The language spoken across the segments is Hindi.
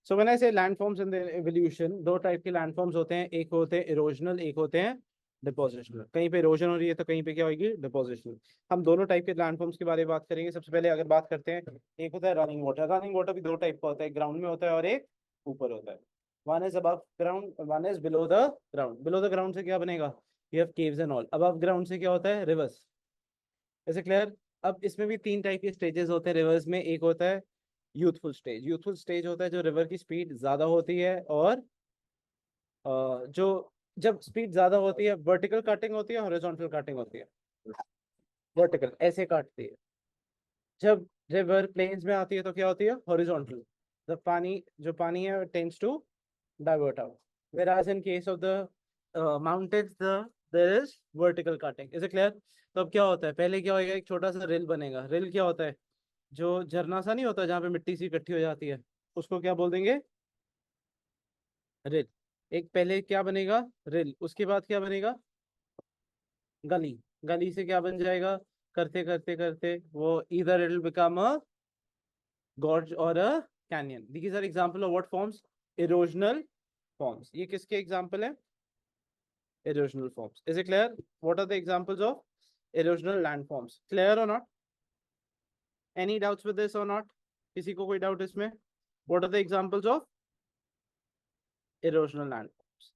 सो व्हेन आई से लैंडफॉर्म्स इन द एवोल्यूशन, दो टाइप के लैंडफॉर्म्स होते हैं, एक होते हैं इरोजनल, एक होते हैं डिपोजिशनल। कहीं पे इरोजन हो रही है तो कहीं पे क्या होगी, डिपोजिशनल। हम दोनों टाइप के लैंडफॉर्म्स के बारे में बात करेंगे। सबसे पहले अगर बात करते हैं, एक होता है रनिंग वाटर। रनिंग वाटर भी दो टाइप का होता है, ग्राउंड में होता है और एक ऊपर होता है। One is above ground, one is below the ground. Below the ground से क्या बनेगा, you have caves and all. Above ground से क्या होता है, रिवर्स। ऐसे क्लियर। अब इसमें भी तीन टाइप के स्टेजेस होते हैं रिवर्स में। एक होता है यूथफुल स्टेज। यूथफुल स्टेज होता है जो रिवर की स्पीड ज्यादा होती है, और जो जब स्पीड ज्यादा होती है, वर्टिकल कटिंग होती है, हॉरिजॉन्टल कटिंग होती है। वर्टिकल ऐसे काटती है। जब रिवर प्लेन्स में आती है तो क्या होती है, हॉरिजॉन्टल। द पानी, जो पानी है tends to divert out. whereas in case of the mountains, there is vertical cutting. is it clear? तो अब क्या होता है, पहले क्या होगा, एक छोटा सा रिल बनेगा। रिल क्या होता है, जो झरना सा नहीं होता जहाँ पे मिट्टी सी इकट्ठी हो जाती है, उसको क्या बोल देंगे, रिल। एक पहले क्या बनेगा, रिल, उसके बाद क्या बनेगा, गली। गली से क्या बन जाएगा, करते करते करते वो इधर it will become a gorge or a canyon. These are example of what forms, erosional forms. ये किसके एग्जांपल है, erosional forms. Is it clear? What are the examples of erosional landforms? Clear or not? Any doubts with this or not? किसी को कोई डाउट इसमें? What are the examples of erosional landforms?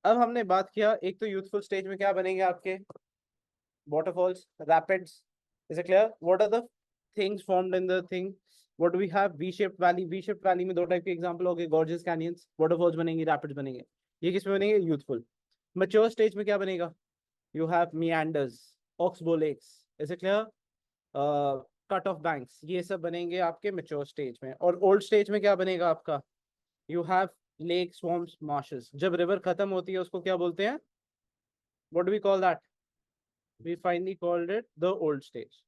अब हमने बात किया, एक तो यूथफुल स्टेज में क्या बनेंगे आपके, waterfalls, rapids. Is it clear? What are the things formed in the thing? What do we have? V-shaped valley. V-shaped valley में दो टाइप के एग्जांपल हो गए, gorges, canyons, waterfalls बनेंगे, rapids बनेंगे। ये किस में बनेंगे, यूथफुल। Mature stage में क्या बनेगा, you have meanders, oxbow lakes. Is it clear? Cut off banks, ये सब बनेंगे आपके मेच्योर स्टेज में। और ओल्ड स्टेज में क्या बनेगा आपका, you have lake, swamps, marshes. जब रिवर खत्म होती है उसको क्या बोलते हैं, what do we call that, we finally called it the old stage.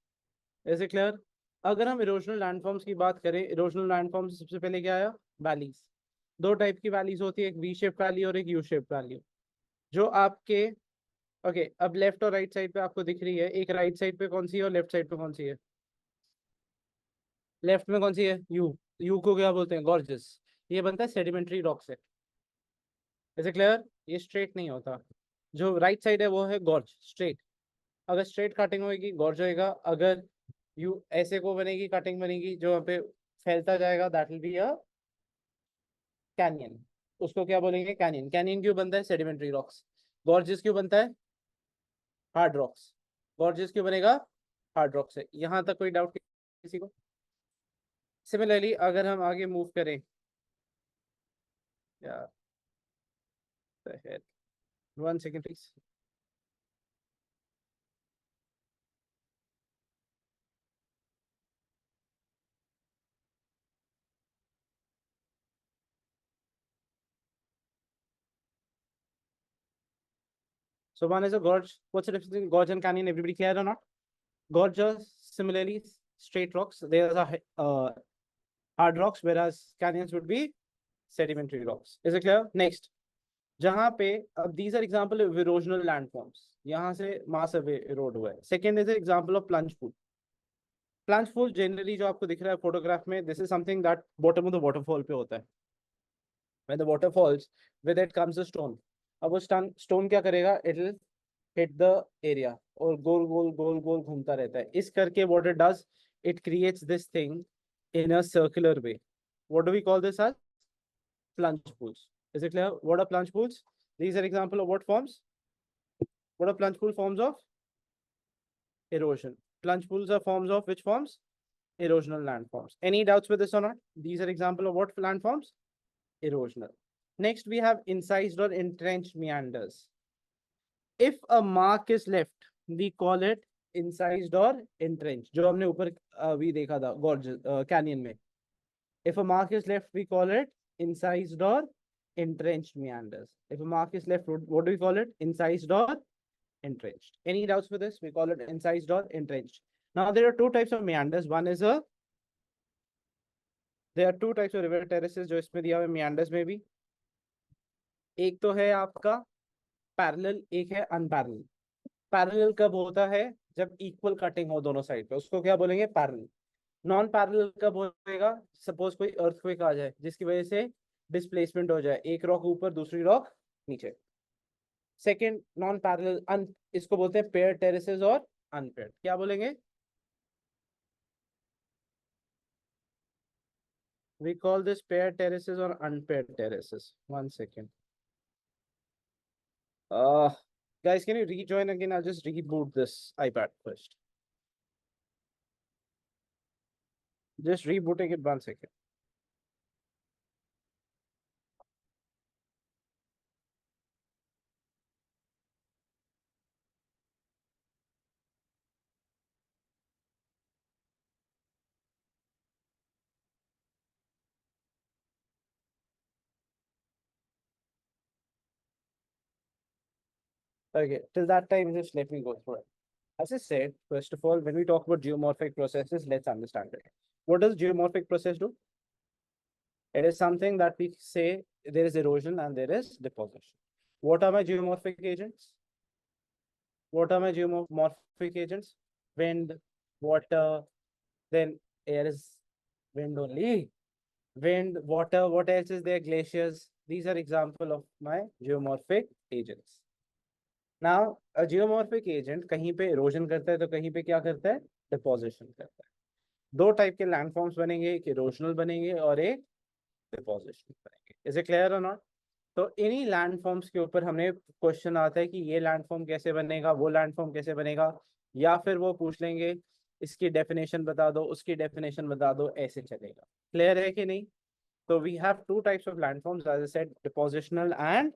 Is it clear? अगर हम इरोजनल लैंडफॉर्म्स की बात करें, इरोजनल लैंडफॉर्म्स सबसे पहले क्या आया, वैलीज। दो टाइप की वैलीज होती है, एक वी शेप वैली और एक यू शेप वैली। जो आपके ओके अब लेफ्ट और राइट साइड पे आपको दिख रही है, एक राइट साइड पे कौन सी है और लेफ्ट साइड पे कौन सी है, लेफ्ट में कौन सी है, यू। यू को क्या बोलते हैं, गॉर्जेस। ये बनता है सेडिमेंट्री रॉक से। Is clear? ये स्ट्रेट नहीं होता। जो राइट साइड है वो है गॉर्ज, स्ट्रेट। अगर स्ट्रेट कटिंग होगी गॉर्ज होएगा, अगर यू ऐसे को बनेगी, कटिंग बनेगी जो वहाँ पे फैलता जाएगा, that will be a canyon. उसको क्या बोलेंगे, कैनियन। कैनियन क्यों बनता है, सेडिमेंट्री रॉक्स। गॉर्जेस क्यों बनता है, हार्ड रॉक्स। गॉर्जेस क्यों बनेगा, हार्ड रॉक से। यहाँ तक कोई डाउट किसी को? सिमिलरली अगर हम आगे मूव करें, यार the hell. 1 second please. So one is a gorge. What's the difference between gorge and canyon? Everybody clear or not? Gorge are similarly straight rocks. There are hard rocks, whereas canyons would be sedimentary rocks. Is it clear? Next, जहाँ पे अब these are example of erosional landforms. यहाँ से mass erode हुआ है. Second is an example of plunge pool. Plunge pool generally जो आपको दिख रहा है फोटोग्राफ में, this is something that bottom of the waterfall पे होता है. When the water falls, with it comes a stone. अब वो stone क्या करेगा, it will hit the area और गोल गोल गोल गोल घूमता रहता है। इस करके what it does, it creates this thing in a circular way. What do we call this as? Plunge pools. Is it clear? What are plunge pools? These are example of what forms? What are plunge pool forms of? Erosion. Plunge pools are forms of which forms? Erosional landforms. Any doubts with this or not? These are example of what landforms? Erosional. Next, we have incised or entrenched meanders. If a mark is left, we call it incised or entrenched. जो हमने ऊपर अभी देखा था gorge canyon में. If a mark is left, we call it incised or entrenched meanders. If a mark is left, what do we call it? Incised or entrenched. Any doubts with this? We call it incised or entrenched. Now there are two types of meanders. There are two types of river terraces जो इसमें दिया हुआ है meanders में भी. एक तो है आपका पैरेलल, एक है अनपैरेलल। पैरेलल कब होता है, जब इक्वल कटिंग हो दोनों साइड पे, उसको क्या बोलेंगे, पैरेलल। नॉन पैरेलल कब होएगा, सपोज कोई अर्थक्वेक आ जाए जिसकी वजह से डिस्प्लेसमेंट हो जाए, एक रॉक ऊपर दूसरी रॉक नीचे। सेकेंड नॉन पैरेलल इसको बोलते हैं पेयर टेरेसेस और अनपेयर्ड। क्या बोलेंगे? We call this paired terraces or unpaired terraces. One second. Uh, Guys, can you rejoin again? I'll just reboot this iPad first. Just rebooting it 1 second. Okay, till that time, just let me go through it. As I said, first of all, when we talk about geomorphic processes, let's understand it. What does geomorphic process do? It is something that we say there is erosion and there is deposition. What are my geomorphic agents? What are my geomorphic agents? Wind, water, then air is wind only. Wind, water, what else is there? Glaciers. These are example of my geomorphic agents. Now, a geomorphic agent कहीं पे erosion करता है तो कहीं पे क्या करता है? Deposition करता है. दो टाइप के लैंडफॉर्म्स बनेंगे, एक इरोजनल बनेंगे और एक डिपोजिशन बनेंगे. इज इट क्लियर और नॉट? तो इन्हीं लैंडफॉर्म्स के ऊपर हमने क्वेश्चन आता है कि ये लैंडफॉर्म कैसे बनेगा, वो लैंडफॉर्म कैसे बनेगा, या फिर वो पूछ लेंगे इसकी डेफिनेशन बता दो, उसकी डेफिनेशन बता दो, ऐसे चलेगा. क्लियर है कि नहीं? तो we have two types of landforms as I said, depositional and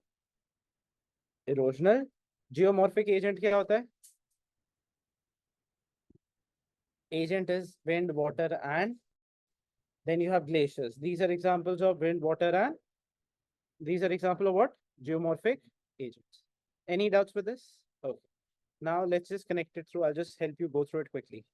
erosional. Geomorphic agent क्या होता है? Agent is wind, water, and then you have glaciers. These are examples of wind, water, and these are example of what? Geomorphic agents. Any doubts with this? Okay. Now let's just connect it through. I'll just help you go through it quickly.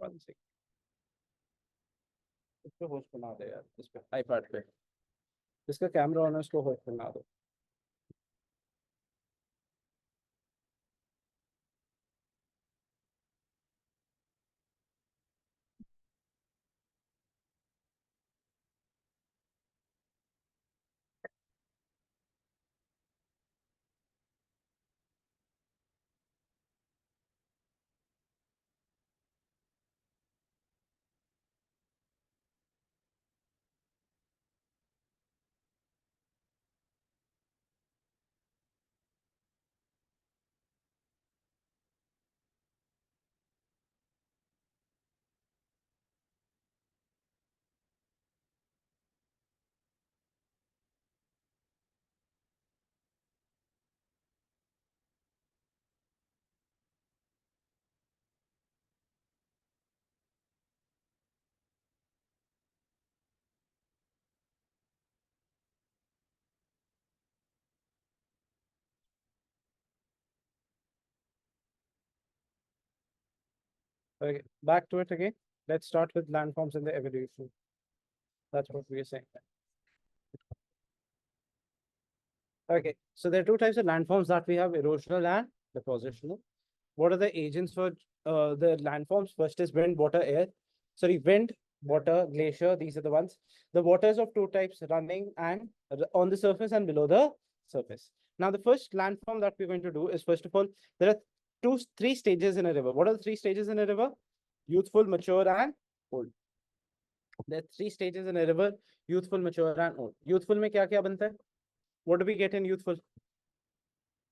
One second. इसको होस्ट बना दे यार, इस पे iPad पे. इसका कैमरा ऑन है, उसको होस्ट बना दो. Okay, back to it again. Let's start with landforms in the evolution. That's what we are saying. Okay, so there are two types of landforms that we have: erosional and depositional. What are the agents for the landforms? First is wind, water, air. Sorry, wind, water, glacier. These are the ones. The water is of two types: running and on the surface and below the surface. Now, the first landform that we're going to do is, first of all, there are three stages in a river. What are the three stages in a river? Youthful, mature, and old. There are three stages in a river: youthful, mature, and old. Youthful में क्या क्या बनता है? What do we get in youthful?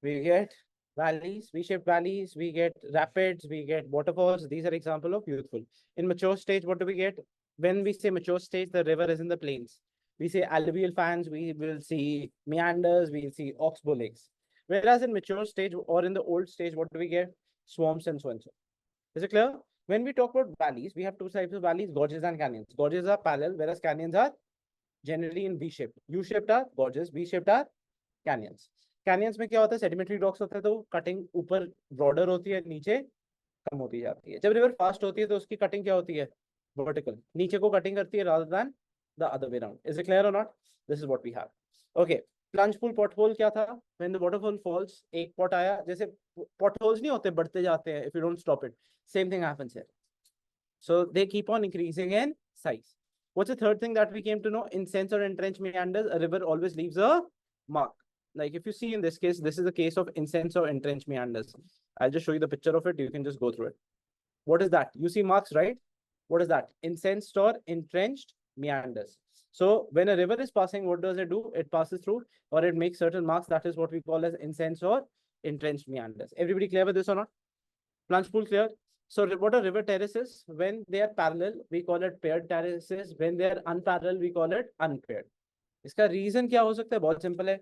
We get valleys, V-shaped valleys, we get rapids, we get waterfalls. These are example of youthful. In mature stage, what do we get? When we say mature stage, the river is in the plains. We say alluvial fans, we will see meanders, we'll see oxbow lakes. Whereas in mature stage or in the old stage, what do we get? Swamps and so and so. Is it clear? When we talk about valleys, we have two types of valleys: gorges and canyons. Gorges are parallel, whereas canyons are generally in V-shaped. U-shaped are gorges, V-shaped are canyons. Canyons में क्या होता है, सेडिमेंट्री रॉक्स होते हैं तो कटिंग ऊपर ब्रॉडर होती है, नीचे कम होती जाती है। जब रिवर फास्ट होती है तो उसकी कटिंग क्या होती है, वर्टिकल, नीचे को कटिंग करती है rather than the other way round. Is it clear और not? This is what we have. Okay, plunge pool pot hole क्या था, व्हेन द वाटरफॉल फॉल्स, एक पॉट आया, जैसे पॉट होल्स नहीं होते, बढ़ते जाते हैं, if you don't stop it, same thing happens here, so they keep on increasing in size. What's the third thing that we came to know? In sense or entrenched meanders, a river always leaves a mark. Like if you see in this case, this is the case of incense or entrenched meanders. I'll just show you the picture of it. You can just go through it. What is that? You see marks, right? What is that? Incensed or entrenched meanders. So when a river is passing, what does it do? It passes through, or it makes certain marks. That is what we call as incensed or entrenched meanders. Everybody clear with this or not? Plunge pool clear? So what are river terraces? When they are parallel, we call it paired terraces. When they are unparallel, we call it unpaired. इसका रीजन क्या हो सकता है? बहुत सिंपल है,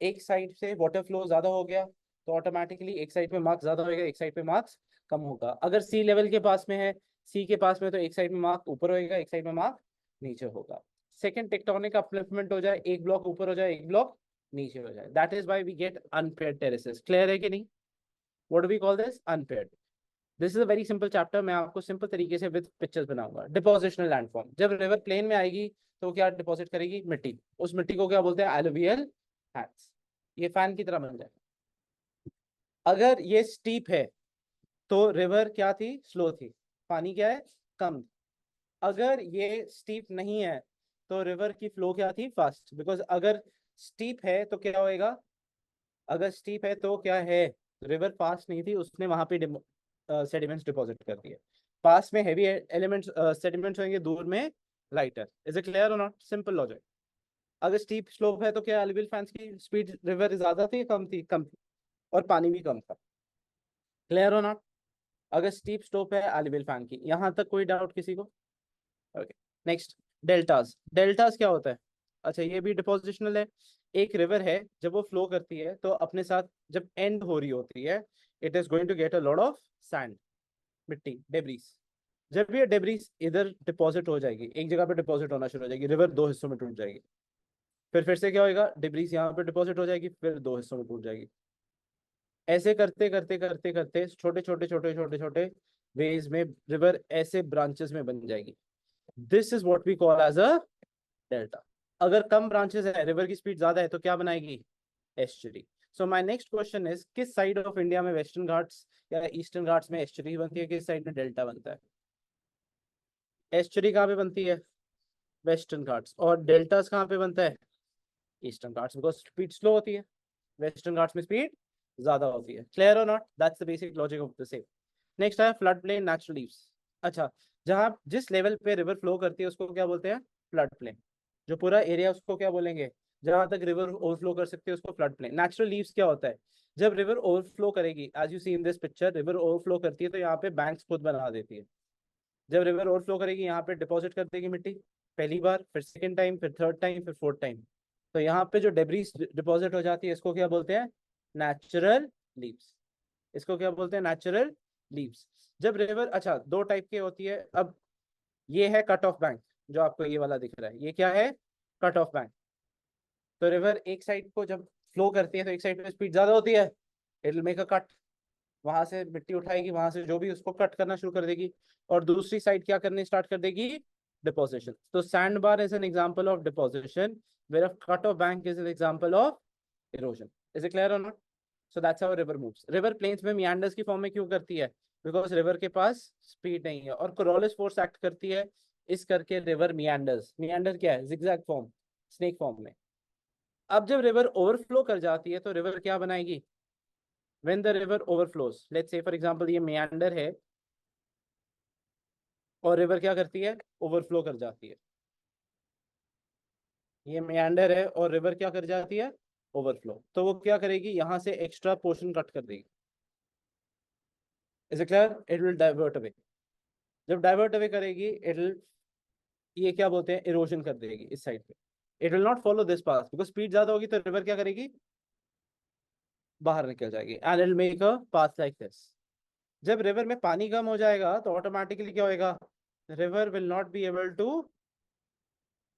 एक साइड से वाटर फ्लो ज्यादा हो गया तो ऑटोमेटिकली एक साइड पे मार्क्स ज्यादा होगा, एक साइड पे मार्क्स कम होगा। अगर सी लेवल के पास में है, सी के पास में, तो एक साइड में मार्क ऊपर होएगा, एक साइड में मार्क नीचे होगा। सेकंड, टेक्टोनिक अपलिफ्टमेंट हो जाए, एक ब्लॉक ऊपर हो जाए, एक ब्लॉक नीचे हो जाए, that is why we get unpaired terraces. Clear है कि नहीं? What do we call this? Unpaired. This is a very simple chapter, मैं आपको सिंपल तरीके से विद पिक्चर्स बनाऊंगा। डिपोजिशनल लैंडफॉर्म, जब रिवर प्लेन में आएगी तो क्या डिपॉजिट करेगी? मिट्टी। उस मिट्टी को क्या बोलते हैं? Alluvial hats. ये फैन की तरह बन जाए। अगर ये स्टीप है तो रिवर क्या थी? स्लो थी, पानी क्या है? कम। अगर ये स्टीप नहीं है तो रिवर की फ्लो क्या थी? फास्ट। बिकॉज अगर स्टीप है तो क्या होएगा? अगर स्टीप है तो क्या है? रिवर फास्ट नहीं थी, उसने वहां पे सेडिमेंट्स डिपॉजिट कर दिए। पास में हेवी एलिमेंट्स सेडिमेंट्स होंगे, दूर में लाइटर। इज इट क्लियर और नॉट? Simple logic. अगर स्टीप स्लोप है तो क्या एलुवियल फैंस की स्पीड रिवर ज्यादा थी, कम थी? कम थी, और पानी भी कम था। क्लियर और नॉट? अगर स्टीप स्लोप है एलुवियल फैन की, यहां तक कोई डाउट किसी को? Okay, next, deltas. डेल्टास क्या होता है? अच्छा, ये भी डिपोजिशनल है। एक रिवर है, जब वो फ्लो करती है तो अपने साथ जब एंड हो रही होती है, it is going to get a lot of sand, मिट्टी, डेब्रीज। जब ये डेब्रीज इधर डिपॉजिट हो जाएगी, एक जगह पे डिपॉजिट होना शुरू हो जाएगी, रिवर दो हिस्सों में टूट जाएगी। फिर से क्या होएगा? डेब्रीज यहाँ पे डिपॉजिट हो जाएगी, फिर दो हिस्सों में टूट जाएगी। ऐसे करते करते करते करते छोटे छोटे छोटे छोटे छोटे वेज में रिवर ऐसे ब्रांचेस में बन जाएगी। This is what we call as a delta. अगर कम ब्रांचेस है, रिवर की स्पीड ज्यादा है, तो क्या बनाएगी? Estuary. So my next question is, किस साइड ऑफ इंडिया में, वेस्टर्न घाट्स या ईस्टर्न घाट्स में एस्चुरी बनती है, किस साइड में डेल्टा बनता है? एस्चुरी कहाँ पे बनती है? वेस्टर्न घाट्स। और डेल्टास कहाँ पे बनता है? Eastern Ghats, because speed slow होती है, वेस्टर्न घाट्स में स्पीड ज्यादा होती है। क्लियर और not? That's the basic logic of the same. Next है फ्लड प्लेन, नेचुरल लीव्स। अच्छा, जहां जिस लेवल पे रिवर फ्लो करती है उसको क्या बोलते हैं? Flood plain. जो पूरा एरिया उसको क्या बोलेंगे? जहां तक रिवर ओवरफ्लो कर सकती है उसको फ्लड प्लेन। नेचुरल लीव्स क्या होता है? जब रिवर ओवरफ्लो करेगी, as you see in this picture, river overflow करती है तो यहाँ पे बैंक्स खुद बना देती है। जब रिवर ओवरफ्लो करेगी, यहाँ पे डिपॉजिट कर देगी मिट्टी, पहली बार, फिर सेकेंड टाइम, फिर थर्ड टाइम, फिर फोर्थ टाइम। तो यहाँ पे जो डेब्रीज डिपॉजिट हो जाती है, इसको क्या बोलते हैं? Natural leaves. इसको क्या बोलते हैं? Natural leaves. जब रिवर, अच्छा, दो टाइप की होती है। अब ये है कट ऑफ बैंक, जो आपको ये वाला दिख रहा है, ये क्या है? Cut of bank. तो रिवर एक साइड को जब फ्लो करती है तो एक साइड पे स्पीड ज्यादा होती है, it will make a cut, वहां से मिट्टी उठाएगी, वहां से जो भी, उसको कट करना शुरू कर देगी। और दूसरी साइड क्या करनी स्टार्ट कर देगी? डिपोजिशन। तो sand bar is an example of deposition, where a cut of bank is an example of erosion. Is it clear और not? So that's how river moves. River plains में मियांडर्स की फॉर्म में क्यों करती है? बिकॉज रिवर के पास स्पीड नहीं है और कोरोलिस फोर्स एक्ट करती है, इस करके रिवर मियांडर्स। मियांडर क्या है? जिगजैग फॉर्म, स्नेक फॉर्म में। अब जब रिवर ओवरफ्लो कर जाती है तो रिवर क्या बनाएगी? when the river overflows, let's say for example ये meander है और रिवर क्या करती है? ओवरफ्लो कर जाती है। ये meander है और रिवर क्या कर जाती है? ओवरफ्लो। तो वो क्या करेगी? यहां से एक्स्ट्रा पोर्शन कट कर देगी। Is it clear? It will divert away. जब डाइवर्ट अवे करेगी, इट विल, ये क्या बोलते हैं? इरोजन कर देगी इस साइड पे। It will not follow this path, because speed ज्यादा होगी तो रिवर क्या करेगी? बाहर निकल जाएगी, and it will make a path like this. जब रिवर में पानी कम हो जाएगा तो ऑटोमेटिकली क्या होएगा? River will not be able to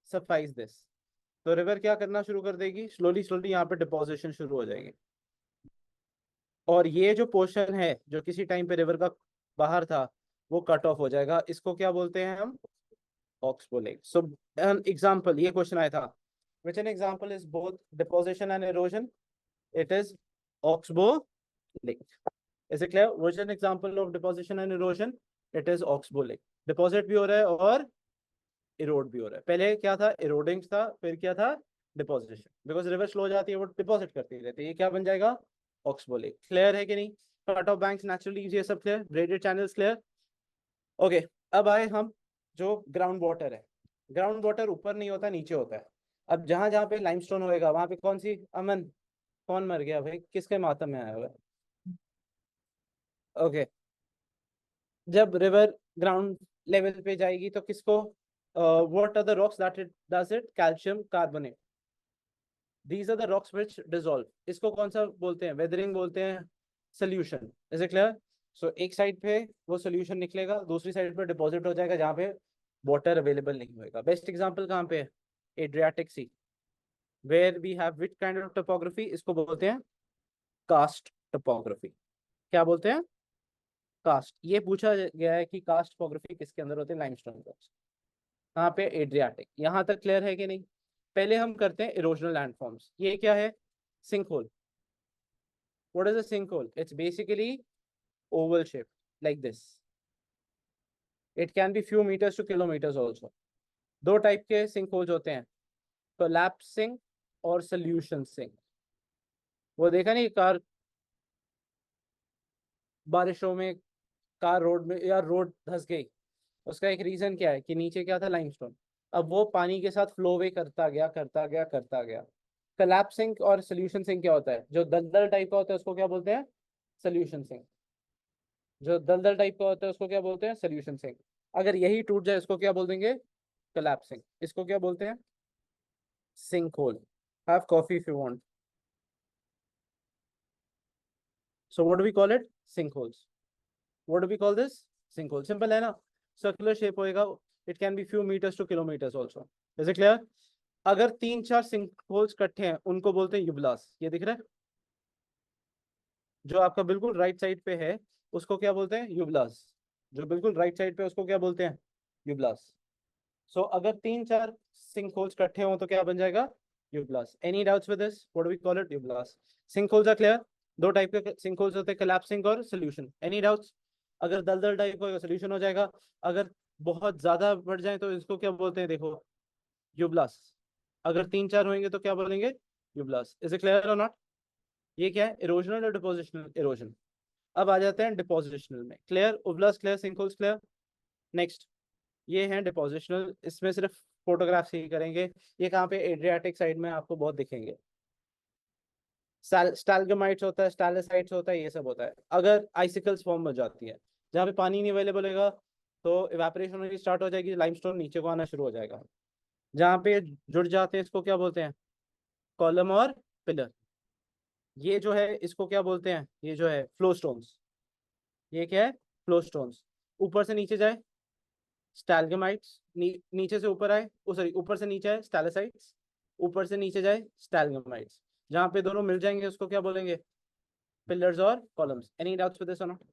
suffice this. तो रिवर क्या करना शुरू कर देगी? स्लोली स्लोली यहाँ पे डिपोजिशन शुरू हो जाएगी। और ये जो पोर्शन है जो किसी टाइम पे रिवर का बाहर था वो कट ऑफ हो जाएगा, इसको क्या बोलते हैं हम? Oxbow lake. So an example, ये क्वेश्चन आया था, which an example is both deposition and erosion? It is oxbow lake. Is it clear? Which N example of deposition and erosion? It is oxbow lake. Deposit भी हो रहा है और इरोड भी हो रहा है। पहले क्या था? इरोडिंग था, फिर क्या था? डिपोजिशन। बिकॉज रिवर स्लो हो जाती है, वो डिपॉजिट करती रहती है। ये क्या बन जाएगा? Oxbow lake. क्लियर है कि नहीं? Cut off banks, natural levees, ये सब clear? Braided channels clear? Okay. अब आए हम जो ग्राउंड वाटर है। ग्राउंड वाटर ऊपर नहीं होता, नीचे होता है। अब जहां जहां पे लाइमस्टोन होएगा वहां पे कौन सी, अमन, कौन मर गया भाई? किसके मातम में आया हुआ है? ओके। जब रिवर ग्राउंड लेवल पे जाएगी तो किसको, what are the rocks that it does it? Calcium carbonate. These are the rocks which dissolve. इसको कौन सा बोलते हैं? वेदरिंग बोलते हैं, solution. Is it clear? So एक साइड पे वो सोल्यूशन निकलेगा, दूसरी साइड पे डिपॉजिट हो जाएगा जहाँ पे वाटर अवेलेबल नहीं होएगा। बेस्ट एग्जांपल कहाँ पे है? Adriatic Sea, where we have which kind of topography? इसको बोलते हैं कास्ट टोपोग्राफी। क्या बोलते हैं? कास्ट। ये पूछा गया है कि कास्ट टोपोग्राफी किसके अंदर होते हैं? Limestone rocks. कहाँ पे? एड्रियाटिक। यहाँ तक क्लियर है कि नहीं? पहले हम करते हैं इरोजनल लैंडफॉर्म्स। ये क्या है? Sink hole. What is a sink hole? It's basically oval shape like this. It can be few meters to kilometers also. दो टाइप के सिंक होल्स होते हैं, कोलैप्स सिंक और सोल्यूशन सिंक। वो देखा नहीं, कार बारिशों में कार रोड में या रोड धंस गई, उसका एक रीजन क्या है कि नीचे क्या था? लाइमस्टोन। अब वो पानी के साथ फ्लो वे करता गया करता गया करता गया। कोलैप्स सिंक और सोल्यूशन सिंक क्या होता है? जो दलदल टाइप का होता है उसको क्या बोलते हैं? Solution sink. जो दलदल टाइप का होता है उसको क्या बोलते हैं? Solution sink. अगर यही टूट जाए इसको क्या बोल देंगे? कोलैप्सिंग। इसको क्या बोलते हैं? Sink hole. Have coffee if you want. So what do we call it? Sink holes. What do we call this? Sink hole. Simple है ना? सर्कुलर शेप होएगा। It can be few metres to kilometres also. Is it clear? अगर तीन चार सिंक होल्स इकट्ठे हैं उनको बोलते हैं यूबलास। ये दिख रहा है जो आपका बिल्कुल राइट साइड पे है, उसको क्या बोलते हैं? यूबलास। जो बिल्कुल राइट साइड पे उसको क्या बोलते हैं? यूबलास। सो अगर तीन चार सिंक होल्स इकट्ठे हों तो क्या बन जाएगा? Uvalas. Any doubts with this? What do we call it? Uvalas. Sink holes are clear? दो टाइप के सिंक होल्स होते हैं, कोलैप्सिंग और सोल्यूशन। Any doubts? अगर दलदल टाइप होगा सोल्यूशन हो जाएगा, अगर बहुत ज्यादा बढ़ जाए तो इसको क्या बोलते हैं? देखो, यूबलास। अगर तीन चार होंगे तो क्या बोलेंगे? यूबलास। इज इट क्लियर और नॉट? ये क्या है? इरोजनल और डिपोजिशनल इरोजन। अब आ जाते हैं डिपोजिशनल में। Clear? Uvalas clear, sink holes clear. Next, ये हैं डिपोजिशनल। इसमें सिर्फ फोटोग्राफ्स ही करेंगे। ये कहाँ पे? एड्रियाटिक साइड में आपको बहुत दिखेंगे। स्टालगमाइट्स होता है, स्टालेसाइट्स होता है, ये सब होता है। अगर आइसिकल्स फॉर्म हो जाती है जहाँ पे पानी नहीं अवेलेबल होगा तो इवेपोरेशन होनी स्टार्ट हो जाएगी, लाइमस्टोन नीचे को आना शुरू हो जाएगा। जहाँ पे जुड़ जाते हैं इसको क्या बोलते हैं? कॉलम और पिलर। ये जो है इसको क्या बोलते हैं? ये जो है फ्लो स्टोन्स। ये क्या है? Flow stones. ऊपर से नीचे जाए स्टैलगमाइट्स, नीचे से ऊपर आए, सॉरी ऊपर से नीचे आए स्टैलेसाइट्स, ऊपर से नीचे जाए स्टैलगमाइट्स। जहाँ पे दोनों मिल जाएंगे उसको क्या बोलेंगे? पिलर्स और columns. Any doubts with this और नॉट?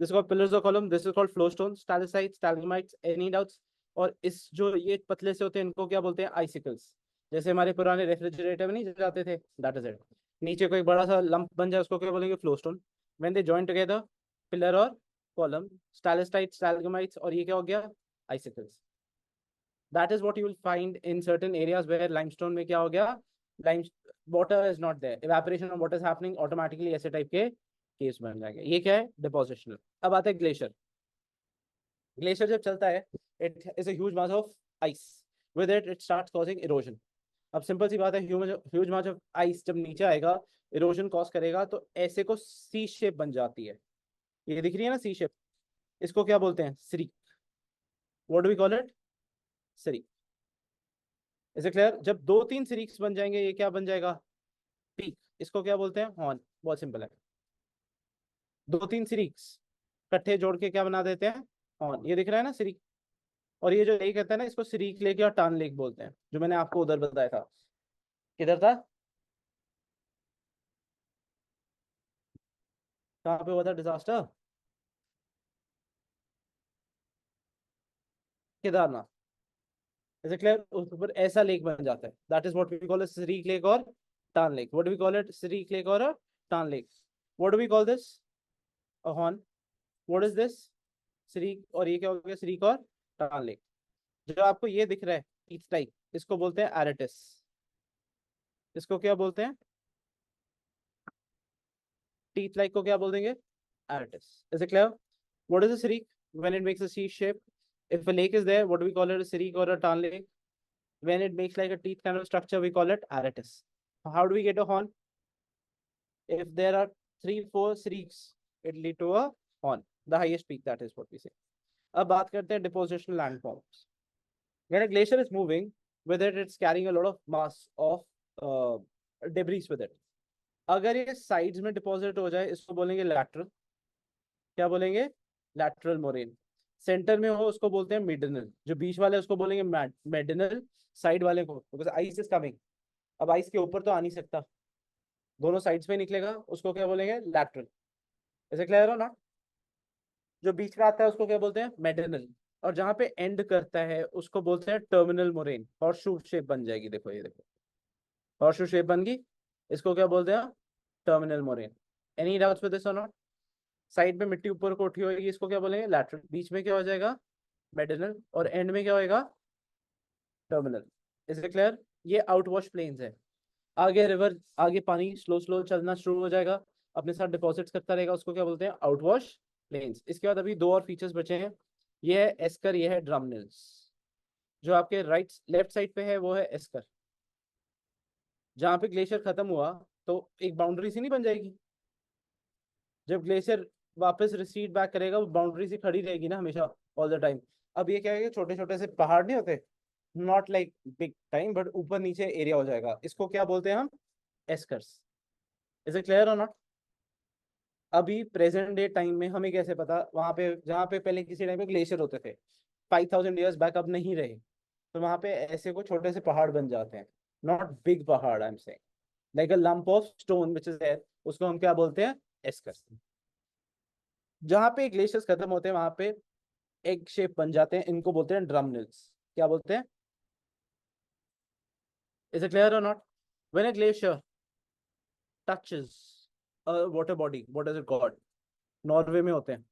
दिस कॉल्ड पिलर्स और column, this is called flow stone, stalactites, stalagmites. Any doubts? और इस जो ये पतले से होते हैं इनको क्या बोलते हैं? आइसिकल्स। जैसे हमारे पुराने रेफ्रिजरेटर में नहीं जाते थे, दैट इज इट। नीचे को एक बड़ा सा लंप बन जाए उसको क्या बोलेंगे? Flow stone. When they join together, pillar और कॉलम, स्टैलेसाइट्स, स्टैलगमाइट्स, और ये क्या हो गया? आइसिकल्स। that is what you will find in certain areas where limestone में क्या हो गया? lime water is not there, evaporation of water is happening automatically, ऐसे टाइप के केस बन जाएंगे। ये क्या है? डिपोजिशनल। अब आता है ग्लेशियर। ग्लेशियर जब चलता है, it is a huge mass of ice, with it it starts causing erosion। अब सिंपल सी बात है, ह्यूज मास ऑफ आइस जब नीचे आएगा इरोजन कॉज करेगा, तो ऐसे को सी शेप बन जाती है। ये दिख रही है ना सी शेप? इसको क्या बोलते हैं? Cirque. What do we call it? Cirque. इसे क्लियर? जब दो तीन श्रीक्स बन जाएंगे ये क्या बन जाएगा? पीक। इसको क्या बोलते हैं? हॉर्न। बहुत सिंपल है। दो तीन श्रीक्स इकट्ठे जोड़ के क्या बना देते हैं? हॉर्न। ये दिख रहा है ना श्रीक? और ये जो लेक कहता है ना, इसको श्रीक लेक या टान लेक बोलते हैं, जो मैंने आपको उधर बताया था। किधर था? कहाँ पे हुआ था disaster? Kedarnath. Is it clear? उसके ऊपर ऐसा लेक बन जाता है, that is what we call it, cirque lake और tarn lake. What do we call it? Cirque lake और tarn lake. What do we call this? A horn. What is this? Cirque, और ये क्या हो गया? श्रीक और टान लेक। जो आपको ये दिख रहा है ईथ टाइप, इसको बोलते हैं एरेटिस। इसको क्या बोलते हैं? टीथ लाइक को क्या बोल देंगे? Aretes. Is it clear? What is a cirque? When it makes a C shape, if a lake is there, what do we call it? A shriek or a tarn lake. When it makes like a teeth kind of structure, we call it aratus. How do we get a horn? If there are 3-4 shrieks, it lead to a horn, the highest peak, that is what we say. अब बात करते हैं depositional landforms. When a glacier is moving, with it, it's carrying a lot of mass of debris with it. अगर ये sides में deposit हो जाए, इसको बोलेंगे lateral. क्या बोलेंगे? lateral moraine. सेंटर में हो उसको बोलते हैं मिडनल, जो बीच वाले उसको बोलेंगे मेडिनल, साइड वाले को, बिकॉज आइस इज कमिंग, अब आइस के ऊपर तो आ नहीं सकता, दोनों साइड्स में निकलेगा, उसको क्या बोलेंगे? लैटरल। ऐसे क्लियर हो ना? जो बीच में आता है उसको क्या बोलते हैं? मेडिनल। और जहां पे एंड करता है उसको बोलते हैं टर्मिनल मोरेन। हॉर्सशू शेप बन जाएगी, देखो ये देखो, हॉर्सशू शेप बन गई, इसको क्या बोलते हैं? Terminal moraine. Any doubts with this और नॉट? साइड में मिट्टी ऊपर को उठी होगी, इसको क्या बोलेंगे? लैटरल। बीच में क्या हो जाएगा? मेडिनल। और एंड में क्या होएगा? टर्मिनल। Is it clear? ये आउटवॉश प्लेन्स है। आगे रिवर, आगे पानी स्लो स्लो चलना शुरू हो जाएगा, अपने साथ डिपॉजिट्स करता रहेगा, उसको क्या बोलते हैं? Outwash plains. इसके बाद अभी दो और फीचर्स बचे हैं, ये है एस्कर, ये है ड्रमनेल्स। जो आपके राइट लेफ्ट साइड पे है वो है एस्कर। जहाँ पे ग्लेशियर खत्म हुआ तो एक बाउंड्री सी नहीं बन जाएगी? जब ग्लेशियर वापस रिसीड बैक करेगा, वो बाउंड्री सी खड़ी रहेगी ना हमेशा, ऑल द टाइम। अब ये क्या है, छोटे छोटे से पहाड़ नहीं होते, not like big time, but ऊपर नीचे एरिया हो जाएगा, इसको क्या बोलते हैं हम? एस्कर्स। इज इट क्लियर और नॉट? अभी प्रेजेंट डे टाइम में हमें कैसे पता, वहां पे जहाँ पे पहले किसी टाइम पे ग्लेशियर होते थे 5000 ईयर्स बैक, अब नहीं रहे, तो वहां पे ऐसे को छोटे से पहाड़ बन जाते हैं, नॉट बिग पहाड़, I am saying like a lump of stone which is there, उसको हम क्या बोलते हैं? एस्कर्स। जहाँ पे ग्लेशियर्स खत्म होते हैं वहां पे एग शेप बन जाते हैं, इनको बोलते हैं ड्रमनेल्स। क्या बोलते हैं? इज इट क्लियर और not? When a glacier touches a water body, what is it called? Norway में होते हैं।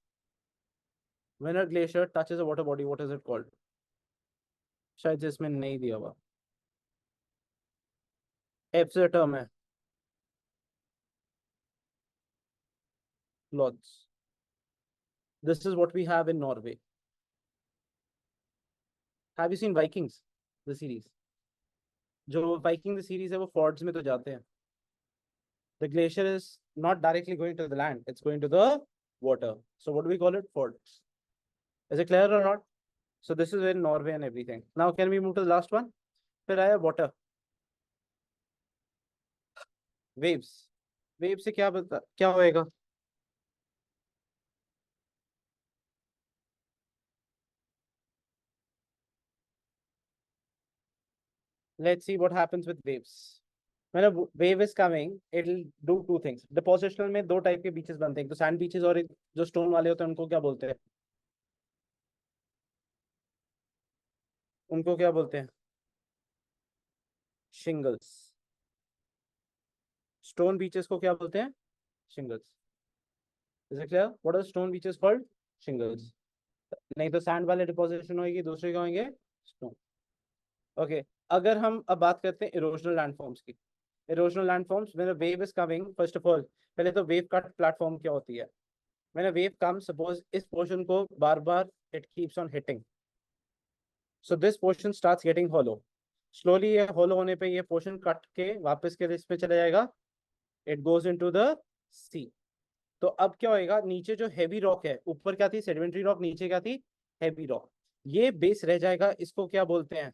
When a glacier touches a water body, what is it called? शायद जिसमें नहीं दिया हुआ, एफ से टर्म है, फ्लoods. This is what we have in Norway. Have you seen Vikings, the series? जो Viking the series है वो fords में तो जाते हैं. The glacier is not directly going to the land, it's going to the water. So what do we call it? Fords. Is it clear or not? So this is in Norway and everything. Now can we move to the last one? फिर आया water. Waves. Waves से क्या होएगा? Let's see what happens with waves. When a wave is coming, it'll do two things. Depositional में दो टाइप के बीचेस बनते हैं, एक तो सैंड बीचेस और एक जो स्टोन वाले होते हैं उनको क्या बोलते हैं? उनको क्या बोलते हैं? शिंगल्स। स्टोन बीचेस को क्या बोलते हैं? Shingles. Is it clear? What are stone beaches called? Shingles. नहीं तो सैंड वाले डिपोजिशन होगी, दूसरे क्या होंगे? स्टोन। ओके, अगर हम अब बात करते हैं इरोजनल लैंडफॉर्म्स की। Erosional landforms, when a wave is coming, first of all पहले तो वेव कट प्लेटफॉर्म क्या होती है? When a wave come, suppose इस पोर्शन को बार बार it keeps on hitting, so this portion starts getting hollow. Slowly ये हॉलो होने पे ये पोर्शन कट के वापस के इसमें चला जाएगा, इट गोज इनटू द सी। तो अब क्या होएगा, नीचे जो हैवी रॉक है, ऊपर क्या थी? सेडिमेंट्री रॉक, नीचे क्या थी? Heavy rock. ये बेस रह जाएगा, इसको क्या बोलते हैं?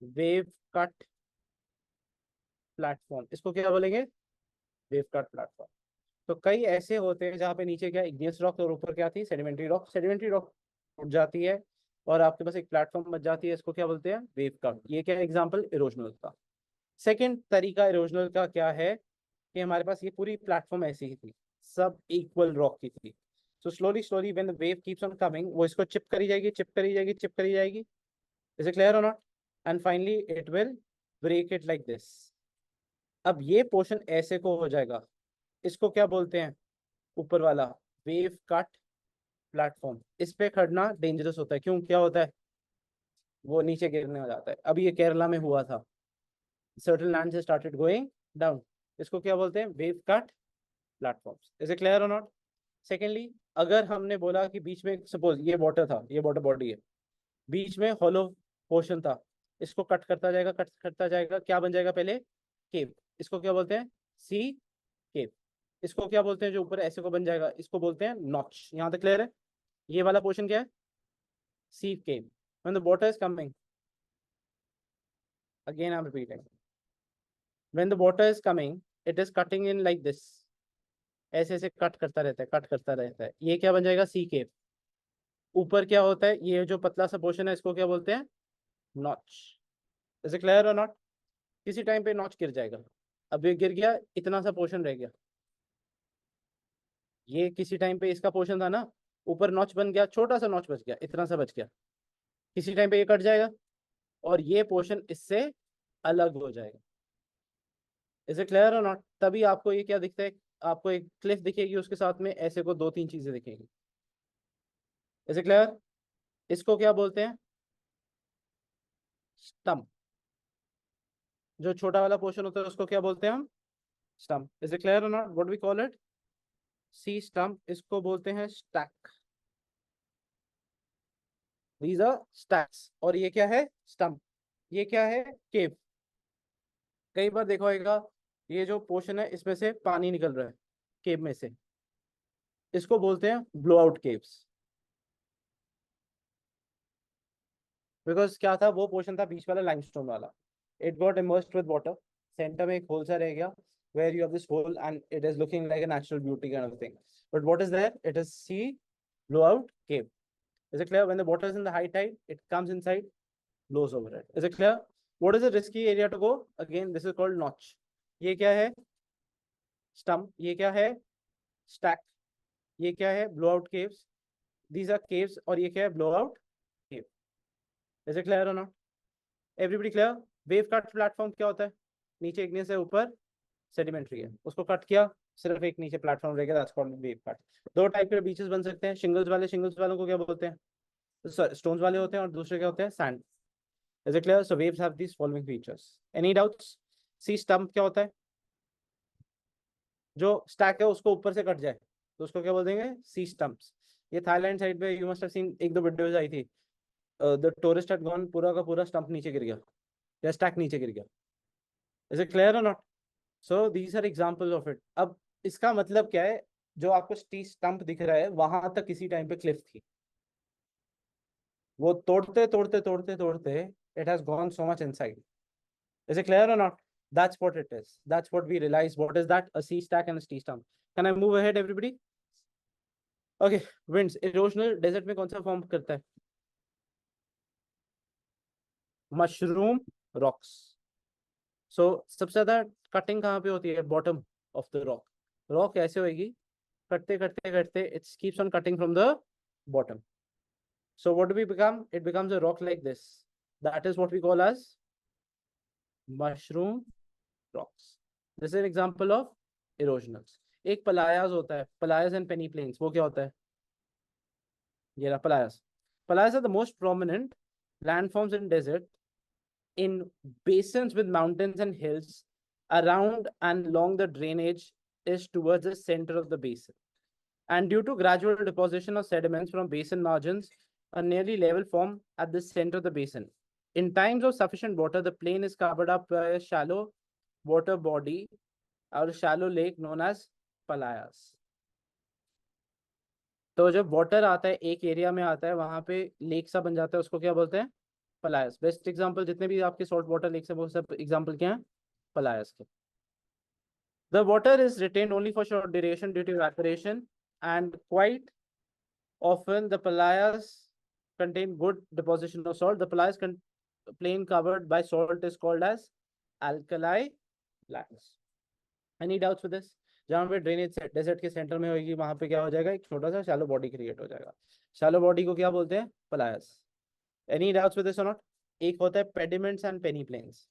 Wave cut platform. इसको क्या बोलेंगे? Wave cut platform. तो कई ऐसे होते हैं जहाँ पे नीचे क्या इग्नियस रॉक और ऊपर क्या थी? Sedimentary rock. सेडिमेंट्री रॉक उठ जाती है और आपके पास एक प्लेटफॉर्म बच जाती है, इसको क्या बोलते हैं? Wave cut. ये क्या एग्जाम्पल इरोजनल का। सेकेंड तरीका इरोजनल का क्या है कि हमारे पास ये पूरी प्लेटफॉर्म ऐसी ही थी, सब इक्वल रॉक की थी. So slowly slowly when the wave keeps on coming, वो इसको चिप करी जाएगी, चिप करी जाएगी, चिप करी जाएगी. Is it clear or not? And finally it will break it like this. अब ये पोर्शन ऐसे को हो जाएगा. इसको क्या बोलते हैं? ऊपर वाला वेव कट प्लेटफॉर्म. इस पे खड़ना डेंजरस होता है. क्यों? क्या होता है? वो नीचे गिरने हो जाता है. अभी ये केरला में हुआ था. Certain lands have started going down. इसको क्या बोलते हैं? Wave cut platforms. Is it clear और नॉट? सेकेंडली, अगर हमने बोला कि बीच में सपोज ये वाटर था, ये वाटर बॉडी है, बीच में हॉलो पोर्शन था, इसको कट करता जाएगा, कट करता जाएगा, क्या बन जाएगा? पहले केव. इसको क्या बोलते हैं? सी केव. इसको क्या बोलते हैं जो ऊपर ऐसे को बन जाएगा? इसको बोलते हैं नॉच. यहाँ तक क्लियर है? ये वाला पोर्शन क्या है? Sea cave. When the water is coming, again I am repeating, when the water is coming it is cutting in like this. ऐसे ऐसे कट करता रहता है, कट करता रहता है. ये क्या बन जाएगा? सी केव. ऊपर क्या होता है? ये जो पतला सा पोर्शन है इसको क्या बोलते हैं? नॉच. इज इट क्लियर और नॉट? किसी टाइम पे नॉच गिर जाएगा. अब ये गिर गया, इतना सा पोर्शन रह गया. ये किसी टाइम पे इसका पोर्शन था ना, ऊपर नॉच बन गया, छोटा सा नॉच बच गया, इतना सा बच गया. किसी टाइम पे ये कट जाएगा और ये पोर्शन इससे अलग हो जाएगा. इज इट क्लियर और नॉट? तभी आपको ये क्या दिखता है? आपको एक क्लिफ दिखेगी, उसके साथ में ऐसे को दो तीन चीजें दिखेगी. Is it clear? इसको क्या बोलते हैं? स्टम्प. जो छोटा वाला पोर्शन होता है उसको क्या बोलते हैं हम? स्टम्प. इज इट क्लियर और not? What we call it? Sea stump. इसको बोलते हैं स्टैक. These are stacks. और ये क्या है? स्टम्प. ये क्या है? केव. कई बार देखा होगा ये जो पोर्शन है इसमें से पानी निकल रहा है केव में से, इसको बोलते हैं ब्लो आउट केव्स. बिकॉज क्या था? वो पोर्शन था बीच वाला लाइमस्टोन वाला. It got immersed with water. Centre में एक होल सा रह गया where you have this hole and it is looking like a natural beauty kind of thing. But what is there? It is sea blowout cave. Is it clear? When the water is in the high tide, it comes inside, blows over it. Is it clear? What is the risky area to go? Again, this is called notch. ये क्या है? Stump. ये क्या है? Stack. ये क्या है? Blowout caves. These are caves. और ये क्या है? Blowout cave. Is it clear or not? Everybody clear? Wave cut platform क्या होता है? नीचे igneous है, ऊपर सेडिमेंट्री है, उसको कट किया, सिर्फ एक नीचे प्लेटफॉर्म रहेगा. That's called wave cut. दो टाइप के बीचेस बन सकते हैं. शिंगल्स वाले, शिंगल्स वालों को क्या बोलते हैं? स्टोन्स वाले होते हैं. और दूसरे क्या होते हैं? Sand. Is it clear? So waves have these following features. Any doubts? Sea stump क्या होता है? जो स्टैक है उसको ऊपर से कट जाए तो उसको क्या बोल देंगे? सी स्टंप्स. ये थाईलैंड साइड पे यू मस्ट हैव सीन, एक दो वीडियोस आई थी. द टूरिस्ट हैड गॉन, पूरा का पूरा स्टंप नीचे गिर गया या स्टैक नीचे गिर गया. इज इट क्लियर और not? So these are example of it. अब इसका मतलब क्या है? जो आपको स्टंप दिख रहा है वहां तक किसी टाइम पे क्लिफ थी. वो तोड़ते तोड़ते तोड़ते तोड़ते it has gone so much inside. Is it clear और not? That's what it is. That's what we realize. What is that? A sea stack and a sea stump. Can I move ahead, everybody? Okay. Winds. Erosional desert में कौन सा फॉर्म करता है? Mushroom rocks. सो सबसे ज्यादा कटिंग कहाँ पे होती है? Bottom of the rock. Rock ऐसे होगी, करते करते करते it keeps on cutting from the bottom. So what do we become? It becomes a rock like this. That is what we call as mushroom rocks. This is an example of erosionals. एक पलायास होता है, पलायास एंड पेनी प्लेन्स. वो क्या होता है? ये रहा पलायास. Palayaas are the most prominent landforms in desert in basins with mountains and hills around and along the drainage is towards the center of the basin. And due to gradual deposition of sediments from basin margins, a nearly level form at the center of the basin. In times of sufficient water, the plain is covered up by a shallow water body or a shallow lake known as palayas. तो जब वाटर आता है एक एरिया में आता है, वहां पे लेक सा बन जाता है, उसको क्या बोलते हैं? पलायस. बेस्ट एग्जांपल जितने भी आपके सॉल्ट वाटर लेक्स है वो सब एग्जांपल क्या है? पलायस के. The water is retained only for short duration due to evaporation, and quite often the palayas contain good deposition of salt. The palayas plain covered by salt is called as alkali lands. Any doubts with this? जहाँ पे ड्रेनेज डेजर्ट के सेंटर में होगी, वहां पे क्या हो जाएगा, एक छोटा सा शैलो बॉडी क्रिएट हो जाएगा। शैलो बॉडी को क्या बोलते हैं, पलायस। एनी डाउट्स विद दिस और नॉट? एक होता है पेडिमेंट्स एंड पेनी प्लेन्स।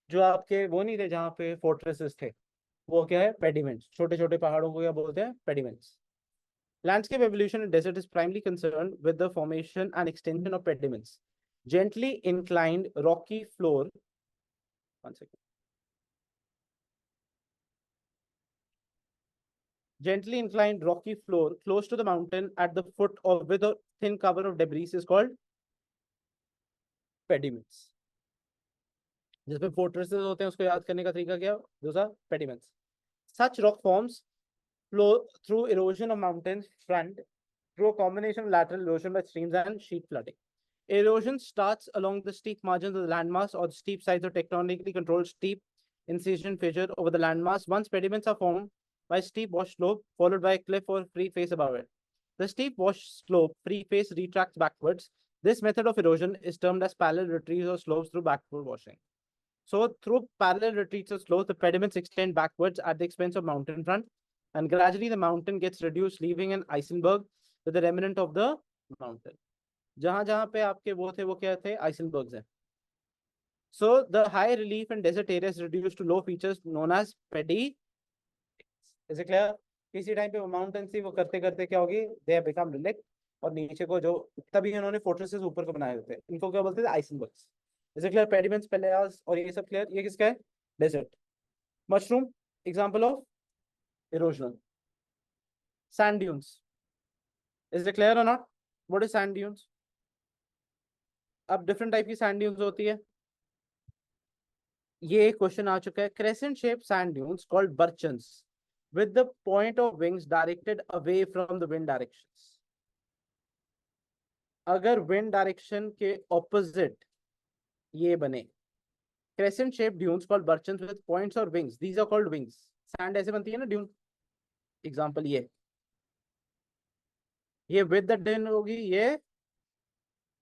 जो आपके वो नहीं थे जहाँ पे फोर्ट्रेसेस थे, वो क्या है, पेडिमेंट्स। छोटे छोटे पहाड़ों को क्या बोलते हैं, pediments. Landscape evolution in desert is primarily concerned with the formation and extension of pediments. Gently inclined rocky floor. One second. Gently inclined rocky floor close to the mountain at the foot of with a thin cover of debris is called pediments. जिसमें fortresses होते हैं उसको याद करने का तरीका क्या, दूसरा pediments. Such rock forms flow through erosion of mountain front through a combination of lateral erosion by streams and sheet flooding. Erosion starts along the steep margins of the landmass or the steep sides of tectonically controlled steep incision fissure over the landmass. Once pediments are formed by steep wash slope followed by a cliff or free face above it. The steep wash slope free face retracts backwards. This method of erosion is termed as parallel retreats or slopes through backward washing. So through parallel retreats or slopes, the pediments extend backwards at the expense of mountain front, and gradually the mountain gets reduced, leaving an iceberg with the remnant of the mountain. जहां जहां पे आपके वो थे, वो क्या थे, आइसनबर्ग्स हैं. So the high relief and desert areas reduced to low features known as peddy. Is it clear? किसी टाइम पे वो माउंटेन सी वो करते करते क्या होगी, दे हैव बिकम रिलिक्ट, और नीचे को जो तभी इन्होंने फोर्ट्रेसेस ऊपर को बनाए होते हैं, इनको क्या बोलते थे, inselbergs. Is it clear? Pediments, playas और ये सब क्लियर. ये किसका है, desert. Mushroom, example of erosion. Sand dunes. Is it clear और not? What is sand dunes? अब डिफरेंट टाइप की सैंड ड्यून्स होती है. ये क्वेश्चन आ चुका है. Crescent shape sand dunes called barchans with the point of wings directed away from the wind directions. अगर wind direction के opposite ये बने, crescent shaped dunes called burchens with points or wings, these are called wings. sand ऐसे बनती है ना dune. example ये with the dune होगी, ये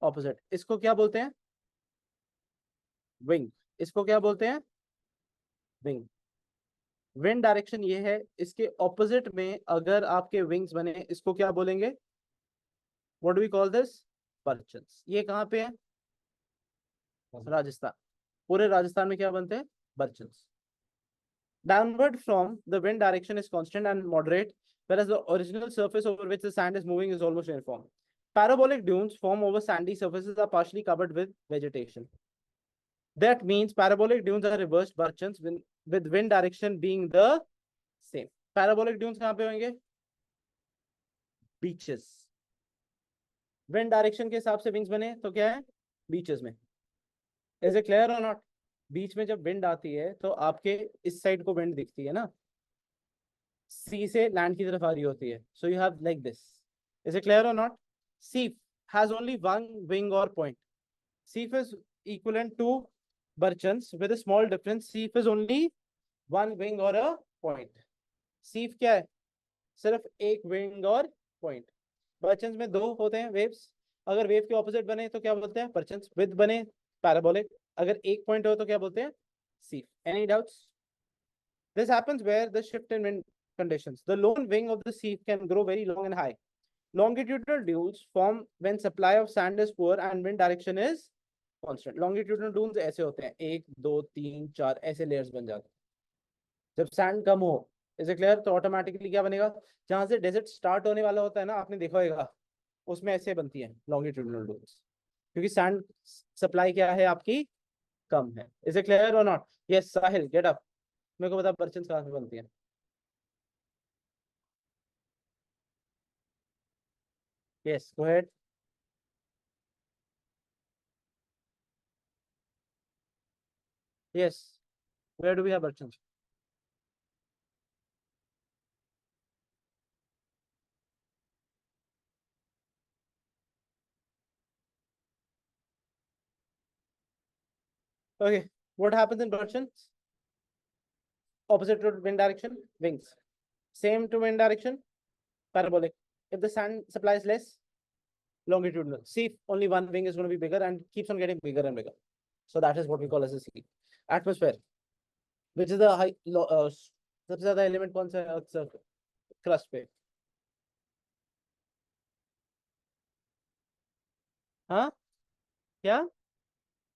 opposite. इसको क्या बोलते हैं, wing. इसको क्या बोलते हैं, wing. विंड डायरेक्शन ये है, इसके ऑपोजिट में अगर आपके विंग्स बने, इसको क्या बोलेंगे, what do we call this, barchans. ये कहाँ पे है, राजस्थान. पूरे राजस्थान में क्या बनते हैं, barchans. Downward from the wind direction is constant and moderate, whereas the original surface over which the sand is moving is almost uniform. Parabolic dunes form over sandy surfaces are partially covered with vegetation. That means parabolic dunes are reversed burchens with wind direction being the same. Parabolic dunes कहाँ पे होंगे, बीचेस. विंड डायरेक्शन के हिसाब से विंग्स बने तो क्या है, बीचेस में. इज इट क्लियर और नॉट? बीच में जब विंड आती है तो आपके इस साइड को विंड दिखती है ना, सी से लैंड की तरफ आ रही होती है. So you have like this. Is it clear और not? Seif has only one wing और point. Seif is equivalent to barchans with a small difference. Seif is only one wing और अ पॉइंट. सीफ क्या है, सिर्फ एक विंग और पॉइंट. बर्चन्स में दो होते हैं वेव्स. अगर वेव के ऑपोजिट बने तो क्या बोलते हैं, बर्चन्स. विद बने पैराबोलिक. अगर एक पॉइंट हो तो क्या बोलते हैं, seif. Any doubts? This happens where the shift in wind conditions. The lone wing of the sieve can grow very long and high. Longitudinal dunes form when supply of sand is poor and wind direction is constant. Longitudinal dunes ऐसे होते हैं, 1 2 3 4 ऐसे layers बन जाते हैं जब सैंड कम हो. Is it clear? तो ऑटोमेटिकली क्या बनेगा, जहां से डेजर्ट स्टार्ट होने वाला होता है ना, आपने देखा होगा, उसमें ऐसे बनती है लॉन्गिट्यूडिनल डून्स, क्योंकि सैंड सप्लाई क्या है आपकी, कम है. इज इट क्लियर और not? Yes Sahil, get up. मेरे को बता बर्चन्स कहाँ से बनती है. Yes go ahead. Yes, where do we have barchans? Okay, what happens in Burchens? Opposite to wind direction, wings. Same to wind direction, parabolic. If the sand supply is less, longitudinal. See, if only one wing is going to be bigger and keeps on getting bigger and bigger. So that is what we call as a sea. Atmosphere, which is the सबसे ज्यादा एलिमेंट कौन सा है अक्सर क्रस्ट पे? हाँ, क्या?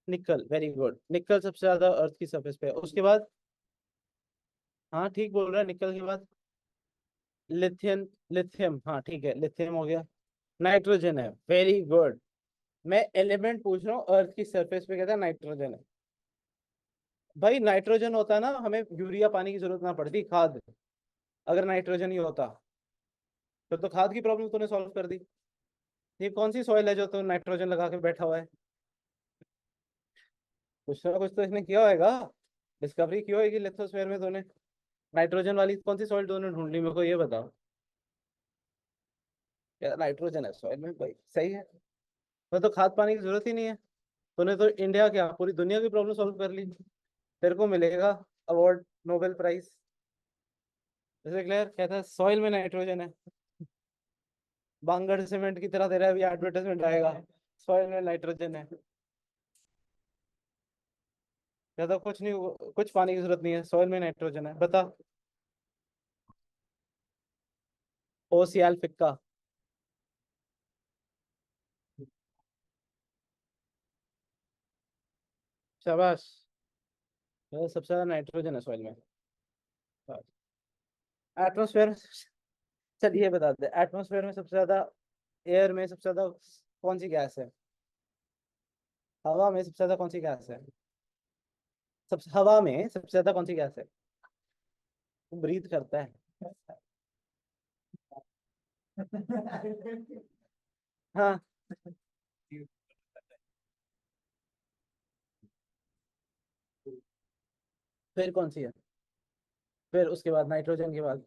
निकल, वेरी गुड, निकल सबसे ज्यादा अर्थ की सरफेस पे है। उसके बाद, हाँ ठीक बोल रहा है, निकल के बाद लिथियम। लिथियम, हाँ ठीक है, लिथियम हो गया। नाइट्रोजन है, वेरी गुड। मैं एलिमेंट पूछ रहा हूँ, अर्थ की सरफेस पे कहता है नाइट्रोजन है। भाई नाइट्रोजन होता है ना, हमें यूरिया पानी की जरूरत ना पड़ती, खाद। अगर नाइट्रोजन ही होता, फिर तो खाद की प्रॉब्लम तूने सॉल्व कर दी। ये कौन सी सॉइल है जो तू नाइट्रोजन लगा के बैठा हुआ है? कुछ ना कुछ तो इसने किया होगा, डिस्कवरी की होगी लिथोस्फीयर में तूने। नाइट्रोजन वाली कौन सी सॉइल तूने ढूंढ ली, मेरे को ये बताओ। यार नाइट्रोजन है सॉइल में भाई, सही है। मैं तो खाद पानी की जरूरत ही नहीं है। तूने तो इंडिया क्या पूरी दुनिया की प्रॉब्लम सॉल्व कर ली। तेरे को मिलेगा अवार्ड, नोबेल प्राइज। जैसे क्लियर कहता है सॉइल में नाइट्रोजन है। बांगड़ सीमेंट की तरह तेरा भी एडवर्टाइजमेंट आएगा, सॉइल में नाइट्रोजन है। कहता कुछ नहीं, कुछ पानी की जरूरत नहीं है, सॉइल में नाइट्रोजन है, बता। ओसीएल फिक्का। शाबाश। सबसे ज्यादा नाइट्रोजन है सॉइल में। एटमोसफेयर। चल ये बता दे, एटमोसफेयर में सबसे ज्यादा, एयर में सबसे ज्यादा कौन सी गैस है? हवा में सबसे ज्यादा कौन सी गैस है? सब हवा में सबसे ज्यादा कौन सी गैस है? वो ब्रीथ करता है। हाँ, फिर कौन सी है? फिर उसके बाद नाइट्रोजन के बाद?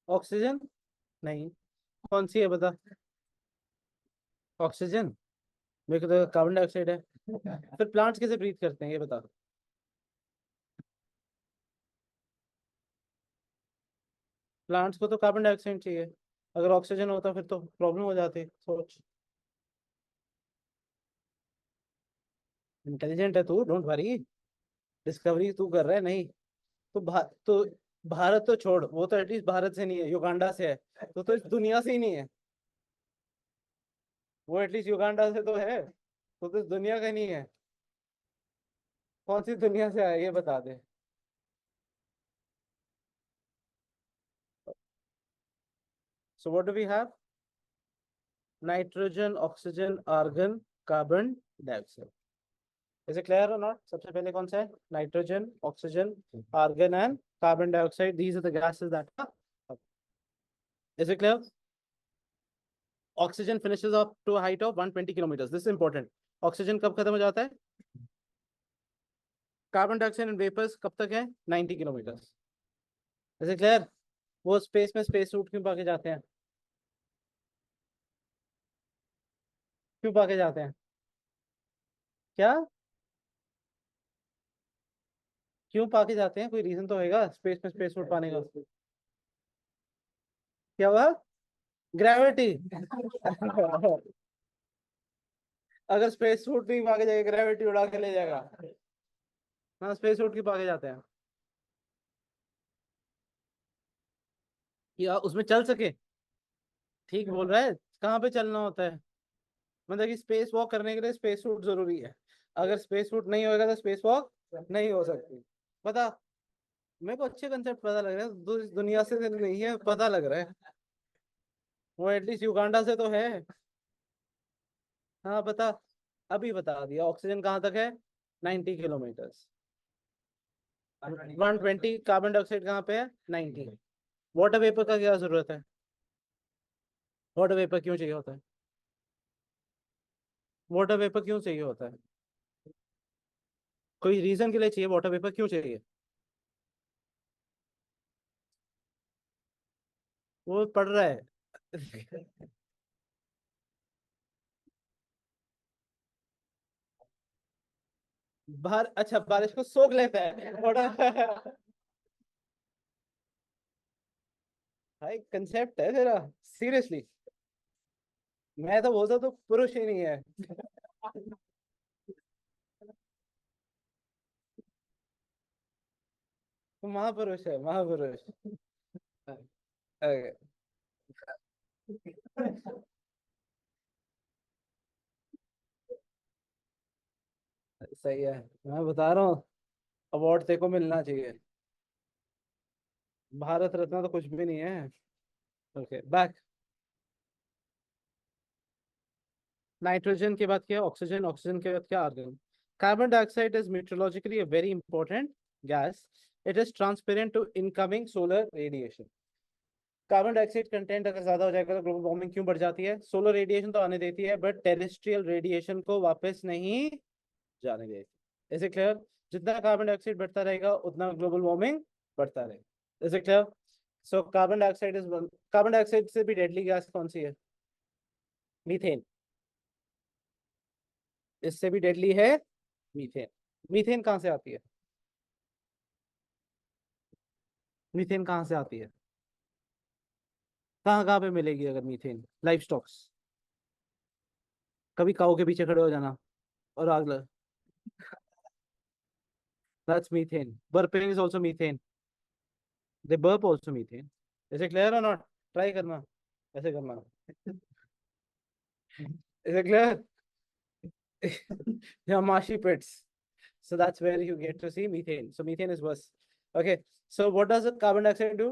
ऑक्सीजन। नहीं, कौन सी है बता। ऑक्सीजन। मेरे को तो कार्बन डाइऑक्साइड है। फिर प्लांट्स कैसे ब्रीथ करते हैं ये बता। प्लांट्स को तो कार्बन डाइऑक्साइड चाहिए। अगर ऑक्सीजन होता फिर तो प्रॉब्लम हो जाती, सोच। इंटेलिजेंट है तू, डोंट वरी। डिस्कवरी तू कर रहा है, नहीं। तो भारत तो छोड़, वो तो एटलीस्ट भारत से नहीं है, युगांडा से है। तो इस दुनिया से ही नहीं है। वो एटलीस्ट युगांडा से तो है, तो इस दुनिया का नहीं है। कौन सी दुनिया से आया ये बता दे। So what do we have? Nitrogen, oxygen, argon, carbon dioxide. Is it clear और नॉट? सबसे पहले कौन सा है? Nitrogen, oxygen, argon and carbon dioxide, these are the gases that. Is it clear? Oxygen finishes up to height of 120 kilometer, this is important. Oxygen कब खत्म हो जाता है? कार्बन डाइऑक्साइड एंड वेपर्स कब तक है? 90 किलोमीटर। Is it clear? वो स्पेस में स्पेस सूट क्यों पाके जाते हैं? क्यों पाके जाते हैं? क्या? क्यों पाके जाते हैं, कोई रीजन तो होगा स्पेस में स्पेस सूट पाने का। क्या हुआ? ग्रेविटी। अगर स्पेस सूट नहीं पाके जाएगा, ग्रेविटी उड़ा के ले जाएगा। हाँ, स्पेस सूट क्यों पाके जाते हैं? या उसमें चल सके। ठीक बोल रहा है। कहाँ पे चलना होता है? मतलब कि स्पेस वॉक करने के लिए स्पेस सूट जरूरी है। अगर स्पेस सूट नहीं होगा तो स्पेस वॉक नहीं हो सकती। पता। मेरे को अच्छे कंसेप्ट पता लग रहे हैं, दुनिया से तो नहीं है, पता लग रहा है। वो एटलीस्ट युगांडा से तो है। हाँ बता। अभी बता दिया, ऑक्सीजन कहाँ तक है? 90 किलोमीटर। 120, कार्बन डाइऑक्साइड कहाँ पे है? 90। वाटर वेपर का क्या जरूरत है? वाटर वेपर क्यों चाहिए होता है? वाटर वेपर क्यों चाहिए होता है? कोई रीजन के लिए चाहिए, वाटर वेपर क्यों चाहिए? वो पढ़ रहा है। अच्छा, बारिश को सोख लेता है वाटर। भाई कंसेप्ट है तेरा, सीरियसली। मैं तो बोलता तो पुरुष ही नहीं है। तो महापुरुष है, महापुरुष। Okay. सही है, मैं बता रहा हूँ, अवार्ड तेरे को मिलना चाहिए। भारत रत्न तो कुछ भी नहीं है। Okay, back. नाइट्रोजन के बाद क्या, ऑक्सीजन, ऑक्सीजन के बाद क्या, argon. Carbon dioxide is meteorologically a very important gas. It is transparent to incoming solar radiation. Carbon dioxide content अगर ज्यादा हो जाएगा तो ग्लोबल वार्मिंग क्यों बढ़ जाती है? सोलर रेडिएशन तो आने देती है, बट टेरेस्ट्रियल रेडिएशन को वापस नहीं जाने देती। Is it clear? जितना कार्बन डाइऑक्साइड बढ़ता रहेगा उतना ग्लोबल वार्मिंग बढ़ता रहेगा। Is it clear? So carbon dioxide is, carbon dioxide से भी डेडली गैस कौन सी है? मीथेन। इससे भी डेडली है मीथेन। मीथेन कहाँ से आती है? मीथेन कहाँ से आती है? कहाँ कहाँ पे मिलेगी अगर मीथेन? Life stocks. कभी काऊ के पीछे खड़े हो जाना और आग लग। That's methane. Burping is also methane. They burp also methane. Is it clear और नॉट? ट्राई करना, ऐसे करना। Is it clear? Yeah, marshy pits. So that's where you get to see methane. So methane is worse. Okay. So what does the carbon dioxide do?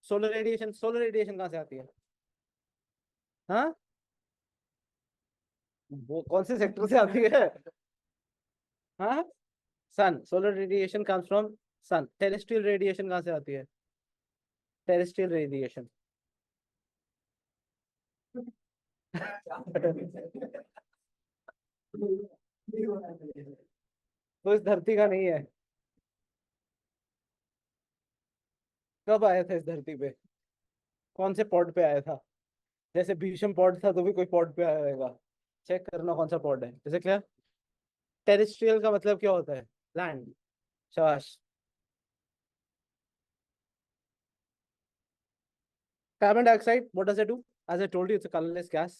Solar radiation. Solar radiation कहाँ से आती है? हाँ, वो कौन से सेक्टर से आती है? हाँ, sun. Solar radiation comes from sun. Terrestrial radiation कहाँ से आती है? Terrestrial radiation. तो इस धरती का नहीं है। कब आया था इस धरती पे? कौन से पॉड पे आया था? जैसे भीषम पॉड था तो भी कोई पॉड पे आया होगा। चेक करना कौन सा पॉड है। जैसे क्या, टेरेस्ट्रियल का मतलब क्या होता है? लैंड। शाबाश। Carbon dioxide, what does it do? As I told you, it's a colorless gas.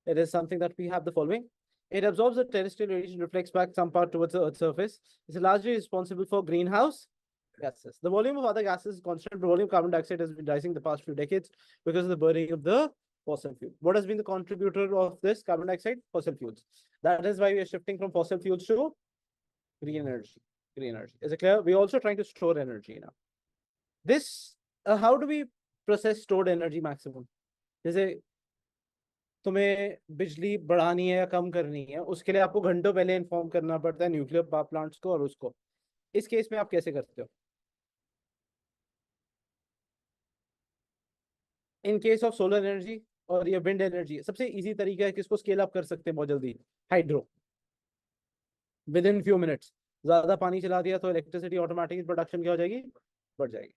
It is something that we have the following. It absorbs the terrestrial radiation, reflects back some part towards the Earth's surface. It's largely responsible for greenhouse gases. The volume of other gases is constant. The volume of carbon dioxide has been rising the past few decades because of the burning of the fossil fuel. What has been the contributor of this carbon dioxide? Fossil fuels. That is why we are shifting from fossil fuels to green energy. Green energy. Is it clear? We're also trying to store energy now. This, how do we process stored energy maximum? जैसे तुम्हें बिजली बढ़ानी है या कम करनी है, उसके लिए आपको घंटों पहले इन्फॉर्म करना पड़ता है न्यूक्लियर पावर प्लांट्स को और उसको। इस केस में आप कैसे करते हो? इन केस ऑफ सोलर एनर्जी और ये विंड एनर्जी, सबसे इजी तरीका है किसको स्केल अप कर सकते हैं बहुत जल्दी? Hydro. With in few minutes ज्यादा पानी चला दिया तो इलेक्ट्रिसिटी ऑटोमेटिकली प्रोडक्शन क्या हो जाएगी? बढ़ जाएगी।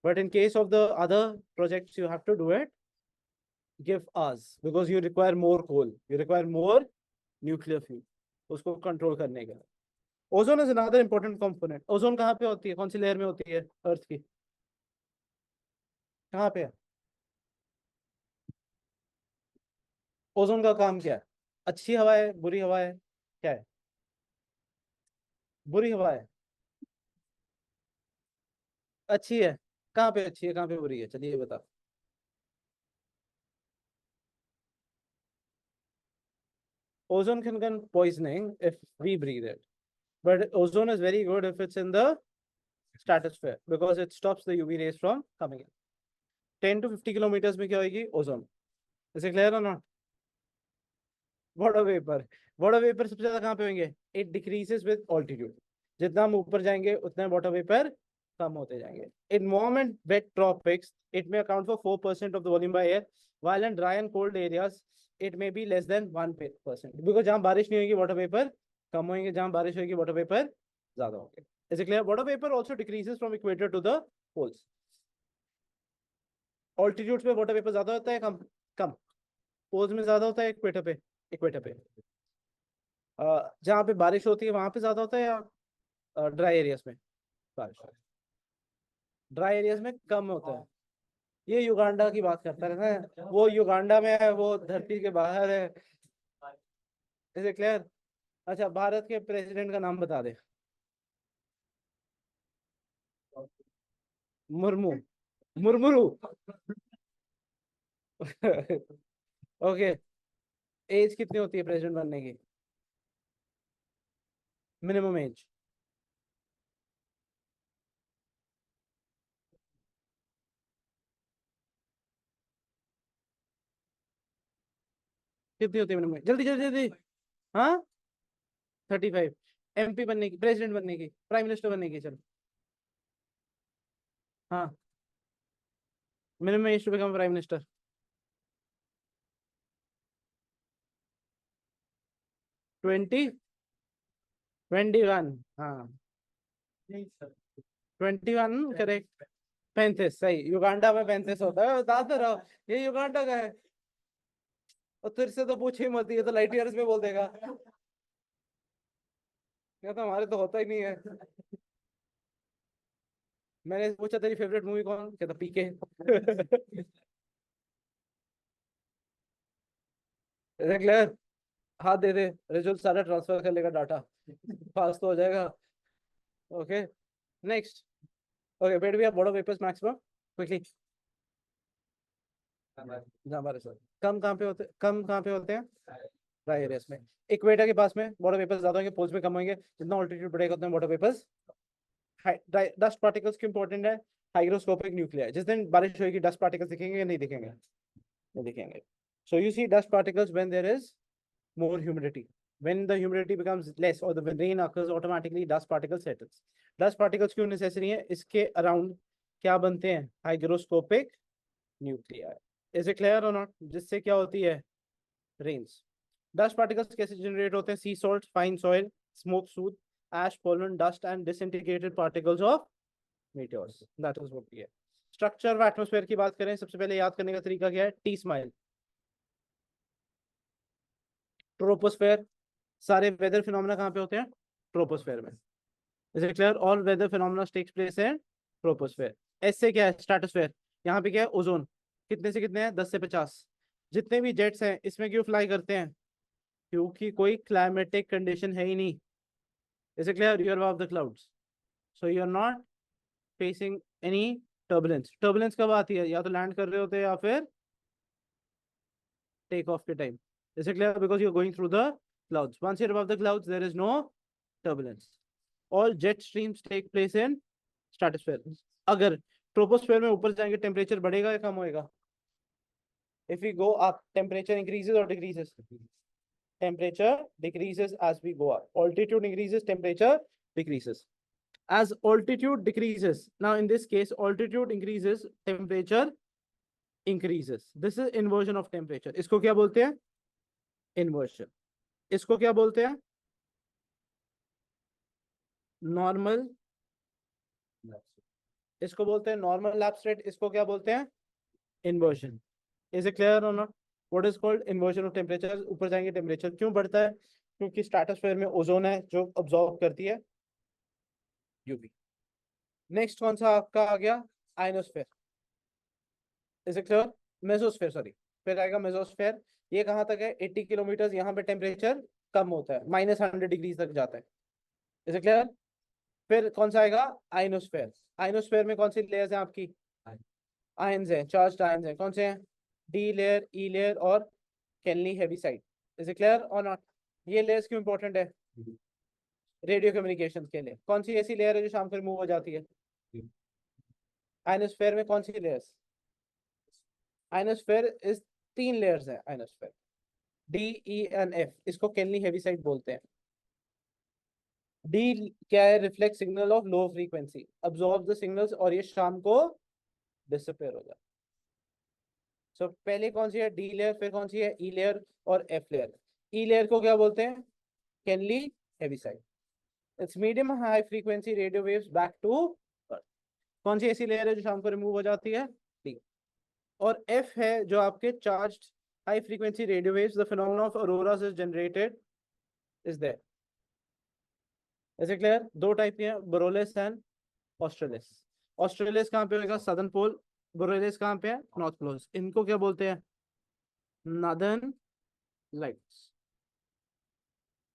But in case of the other projects you have to do it give us because you require more coal, you require more nuclear fuel उसको कंट्रोल करने के लिए। Ozone is another important component. Ozone कहाँ पे होती है, कौन सी लेयर में होती है अर्थ की? कहाँ पे है? ओजोन का काम क्या है? अच्छी हवा है, बुरी हवा है, क्या है? बुरी हवा है। अच्छी है। कहाँ पे अच्छी है, कहाँ पे बुरी है, चलिए बता। Ozone can get poisoning if we breathe it, but ozone is very good if it's in the stratosphere because it stops the UV rays from coming in. 10 to 50 kilometers में क्या होगी? ओजोन। इसे क्लियर है ना? Water vapour. वाटर वेपर सबसे ज्यादा कहाँ पे होंगे? It decreases with altitude. जितना हम ऊपर जाएंगे उतना वाटर वेपर कम होते जाएंगे। In warm and wet tropics it may account for 4% of the volume by air, while in dry and cold areas it may be less than 1%, because जहाँ बारिश नहीं होगी वाटर वेपर कम होंगे, जहाँ बारिश होगी वाटर वेपर ज्यादा होंगे। Is it clear? Water vapour also decreases from equator to the poles. Altitude पे वाटर वेपर ज्यादा होता है, कम? कम। पोल्स में ज्यादा होता है, इक्वेटर पे? इक्वेटर पे। जहाँ पे बारिश होती है वहां पे ज्यादा होता है या ड्राई एरियाज में बारिश होती है? ड्राई एरियाज में कम होता है। ये युगांडा की बात करता रहता है, वो युगांडा में है, वो धरती के बाहर है। इसे क्लियर? अच्छा, भारत के प्रेसिडेंट का नाम बता दे। मुर्मू, मुरमुरू। ओके। एज कितनी होती है प्रेसिडेंट बनने की, मिनिमम एज? कितनी होती है मिनिमम एज? जल्दी जल्दी जल्दी। हाँ, 35। एमपी बनने की, प्रेसिडेंट बनने की, प्राइम मिनिस्टर बनने की, चलो। हाँ, minimum age to become prime minister. 20, 21। हाँ, 21 करेक्ट। 35 सही, युगांडा में 35 होता है, बता तो रहो। ये युगांडा का है। और तेरे से तो पूछ ही मत, ये तो लाइट ईयर्स में बोल देगा। क्या तो हमारे तो होता ही नहीं है। मैंने पूछा तेरी फेवरेट मूवी कौन, कहता पीके। क्लियर। हाथ दे दे, रिजल्ट सारा ट्रांसफर कर लेगा डाटा। पास तो हो जाएगा। Okay, next. ओके, बेट भी board of papers maximum quickly. हमारे सर कम कहाँ पे होते, कम कहाँ पे होते हैं? ड्राई एरियाज में। इक्वेटर के पास में वाटर वेपर्स ज्यादा होंगे, पोल्स में कम होंगे, जितना ऑल्टीट्यूड बढ़ेगा उतने वाटर वेपर्स। डस्ट पार्टिकल्स क्यों इंपॉर्टेंट है? हाइग्रोस्कोपिक न्यूक्लियर, जिस दिन बारिश होगी डस्ट पार्टिकल्स दिखेंगे या नहीं दिखेंगे? नहीं दिखेंगे। So you see dust particles when there is more humidity. When the humidity becomes less or the when rain occurs, automatically dust particles settles. Dust particles क्यों necessary है? इसके around क्या बनते हैं? Hygroscopic nuclei. Is it clear or not? जिससे क्या होती है? Rains. Dust particles कैसे generate होते हैं? Sea salt, fine soil, smoke, soot, ash, pollen, dust and disintegrated particles of meteors. That is what we है। स्ट्रक्चर व एटमोस्फेयर की बात करें, सबसे पहले याद करने का तरीका क्या है? T smile. ट्रोपोस्फेयर। सारे वेदर फिनोमेना कहाँ पे होते हैं? ट्रोपोस्फेयर में। Is it clear? All weather phenomena takes place in troposphere. S से क्या है? स्ट्रेटोस्फेयर। यहाँ पे क्या है? ओजोन। कितने से कितने हैं? 10 से 50। जितने भी जेट्स हैं इसमें क्यों फ्लाई करते हैं? क्योंकि कोई क्लाइमेटिक कंडीशन है ही नहीं। Is it clear? You are above the clouds, so you are not facing any turbulence. Turbulence कब आती है? या तो लैंड कर रहे होते हैं या फिर टेक ऑफ के time. Is it clear? Because you are going through the clouds. Once you're above the clouds, there is no turbulence. All jet streams take place in stratosphere. अगर ट्रोपोस्फेयर में ऊपर जाएंगे टेम्परेचर बढ़ेगा या कम होएगा? If we go up, temperature increases or decreases? Temperature decreases as we go up. Altitude increases, temperature decreases. As altitude decreases, now in this case, altitude increases, temperature increases. This is inversion of temperature. इसको क्या बोलते हैं? Inversion. इसको क्या बोलते हैं? Normal। इसको बोलते हैं नॉर्मल लैप्स रेट। इसको क्या बोलते हैं? इन्वर्जन। इज इट क्लियर और not? What is called inversion of temperature? ऊपर जाएंगे टेम्परेचर क्यों बढ़ता है? क्योंकि स्ट्रेटोस्फेयर में ओजोन है जो अब्सॉर्ब करती है यूवी। नेक्स्ट कौन सा आपका आ गया? Ionosphere. Is it clear? Mesosphere, sorry. फिर आएगा मेसोस्फेयर। ये कहाँ तक है? 80 किलोमीटर। यहाँ पे टेम्परेचर कम होता है, -100 डिग्री तक जाता है। Is it clear? फिर कौन सा आएगा? आइनोस्फेयर। आइनोस्फेयर में कौन सी लेयर्स हैं आपकी? आयंस हैं, चार्ज्ड आयंस हैं। कौन से हैं? डी लेयर, ई लेयर और केनली हेविसाइड। इज इट क्लियर और नॉट? ये लेयर्स क्यों इंपॉर्टेंट है? रेडियो कम्युनिकेशन के लिए। कौन सी ऐसी लेयर है जो शाम को रिमूव हो जाती है? आयनोस्फेयर में कौन सी लेयर्स? आयनोस्फेयर इज 3 लेयर्स है ionosphere. D, E and F. इसको केनली हेविसाइड बोलते हैं। डी क्या है? Reflect signal of low frequency, absorb the signals और ये शाम को डिसअपेयर हो जाता है। सो पहले कौन सी है? D layer. फिर कौन सी है? ई लेयर और एफ लेयर। ई लेयर को क्या बोलते हैं? Kennelly Heaviside. It's medium high frequency radio waves back to earth. कौन सी ऐसी लेयर है जो शाम को रिमूव हो जाती है? डी। और एफ है जो आपके charged high frequency radio waves, the phenomena of auroras is generated is there. Is it clear? दो टाइप के हैं, बोरोलिस एंड ऑस्ट्रेलिस। ऑस्ट्रेलिस कहाँ पे होगा? सदर्न पोल। बोरेलिस कहाँ पे है? North pole. इनको क्या बोलते हैं? Northern lights.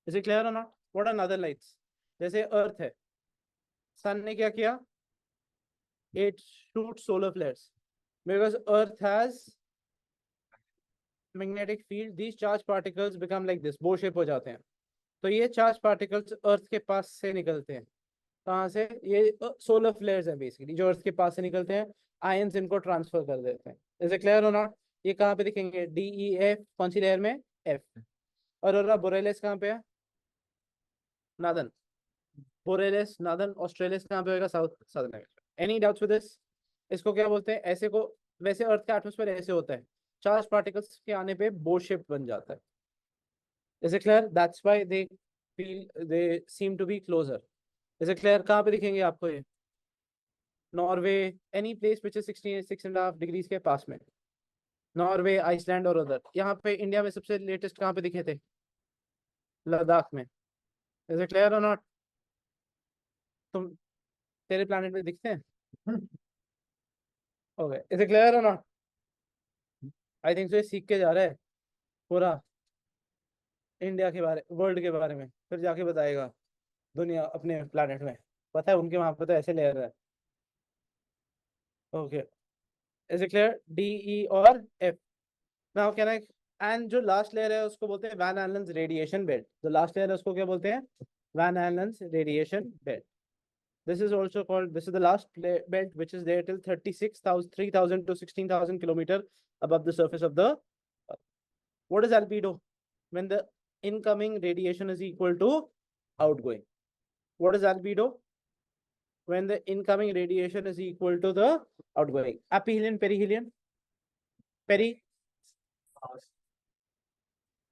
Is it clear और not? What are northern lights? जैसे अर्थ है, सन ने क्या किया? it shoots solar flares because Earth has magnetic field. These charged particles become like this, bow shape हो जाते हैं. तो ये चार्ज पार्टिकल्स अर्थ के पास से निकलते हैं. कहाँ से? ये सोलर फ्लेयर्स हैं बेसिकली, जो अर्थ के पास से निकलते हैं. आयंस इनको ट्रांसफर कर देते हैं. इज इट क्लियर और नॉट? ये कहाँ पे दिखेंगे? D E F. कौन सी लेयर में? एफ. और बोरेलिस कहाँ पे है? नादन. बोरेलिस, नादन, ऑस्ट्रेलिस कहाँ पे होगा? South southern. Any doubts with this? इसको क्या बोलते हैं? ऐसे को, वैसे अर्थ का एटमॉस्फेयर ऐसे होता है, चार्ज पार्टिकल्स के आने पे बो शेप बन जाता है. Is it clear? That's why they feel, they seem to be closer. Is it clear? कहाँ पे दिखेंगे आपको ये? Norway, any place which is 66.5 degrees के पास में. नॉर्वे, आइसलैंड और उधर. यहाँ पे इंडिया में सबसे लेटेस्ट कहाँ पे दिखे थे? लद्दाख में. इज इट क्लियर और नॉट? तुम, तेरे प्लानिट में दिखते हैं? ओके, इज इट क्लियर और नॉट? आई थिंक सो. ये सीख के जा रहा है पूरा इंडिया के बारे, वर्ल्ड के बारे में, फिर जाके बताएगा दुनिया अपने प्लानिट में. पता है उनके वहां पे तो ऐसे ले रहा है. Okay, is it clear? D E और F. Now can I, and जो लास्ट लेयर है उसको बोलते हैं वैन आइलैंड्स रेडिएशन बेल्ट. जो लास्ट लेयर है उसको क्या बोलते हैं? Van Allen radiation belt. This is also called, this is the last belt which is there till 36,000, 3,000 to 16,000 kilometer above the surface of the Earth. What is albedo? When the incoming radiation is equal to outgoing. What is albedo? When the incoming radiation is equal to the outgoing. Aphelion, perihelion?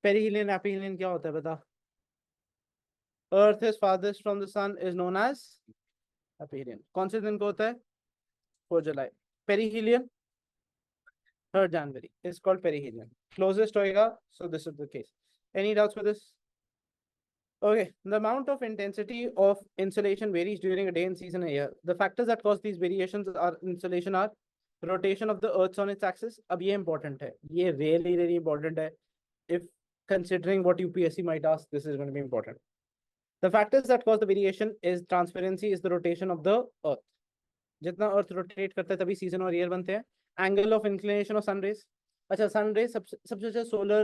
Perihelion, aphelion क्या होता है बता? Earth is farthest from the sun is known as aphelion. कौन से दिन को होता है? 4 जुलाई. Perihelion, 3rd January is called perihelion. Closest hoega, so this is the case. Any doubts with this? Okay, the amount of intensity of insolation varies during a day and season a year. The factors that cause these variations are insolation are rotation of the Earth on its axis. अब ये important है, ये really important है. If considering what UPSC might ask, this is going to be important. The factors that cause the variation is transparency is the rotation of the Earth. जितना अर्थ रोटेट करता है तभी सीजन और ईयर बनते हैं. Angle of inclination of sun rays. अच्छा, सन रेज सबसे अच्छा सोलर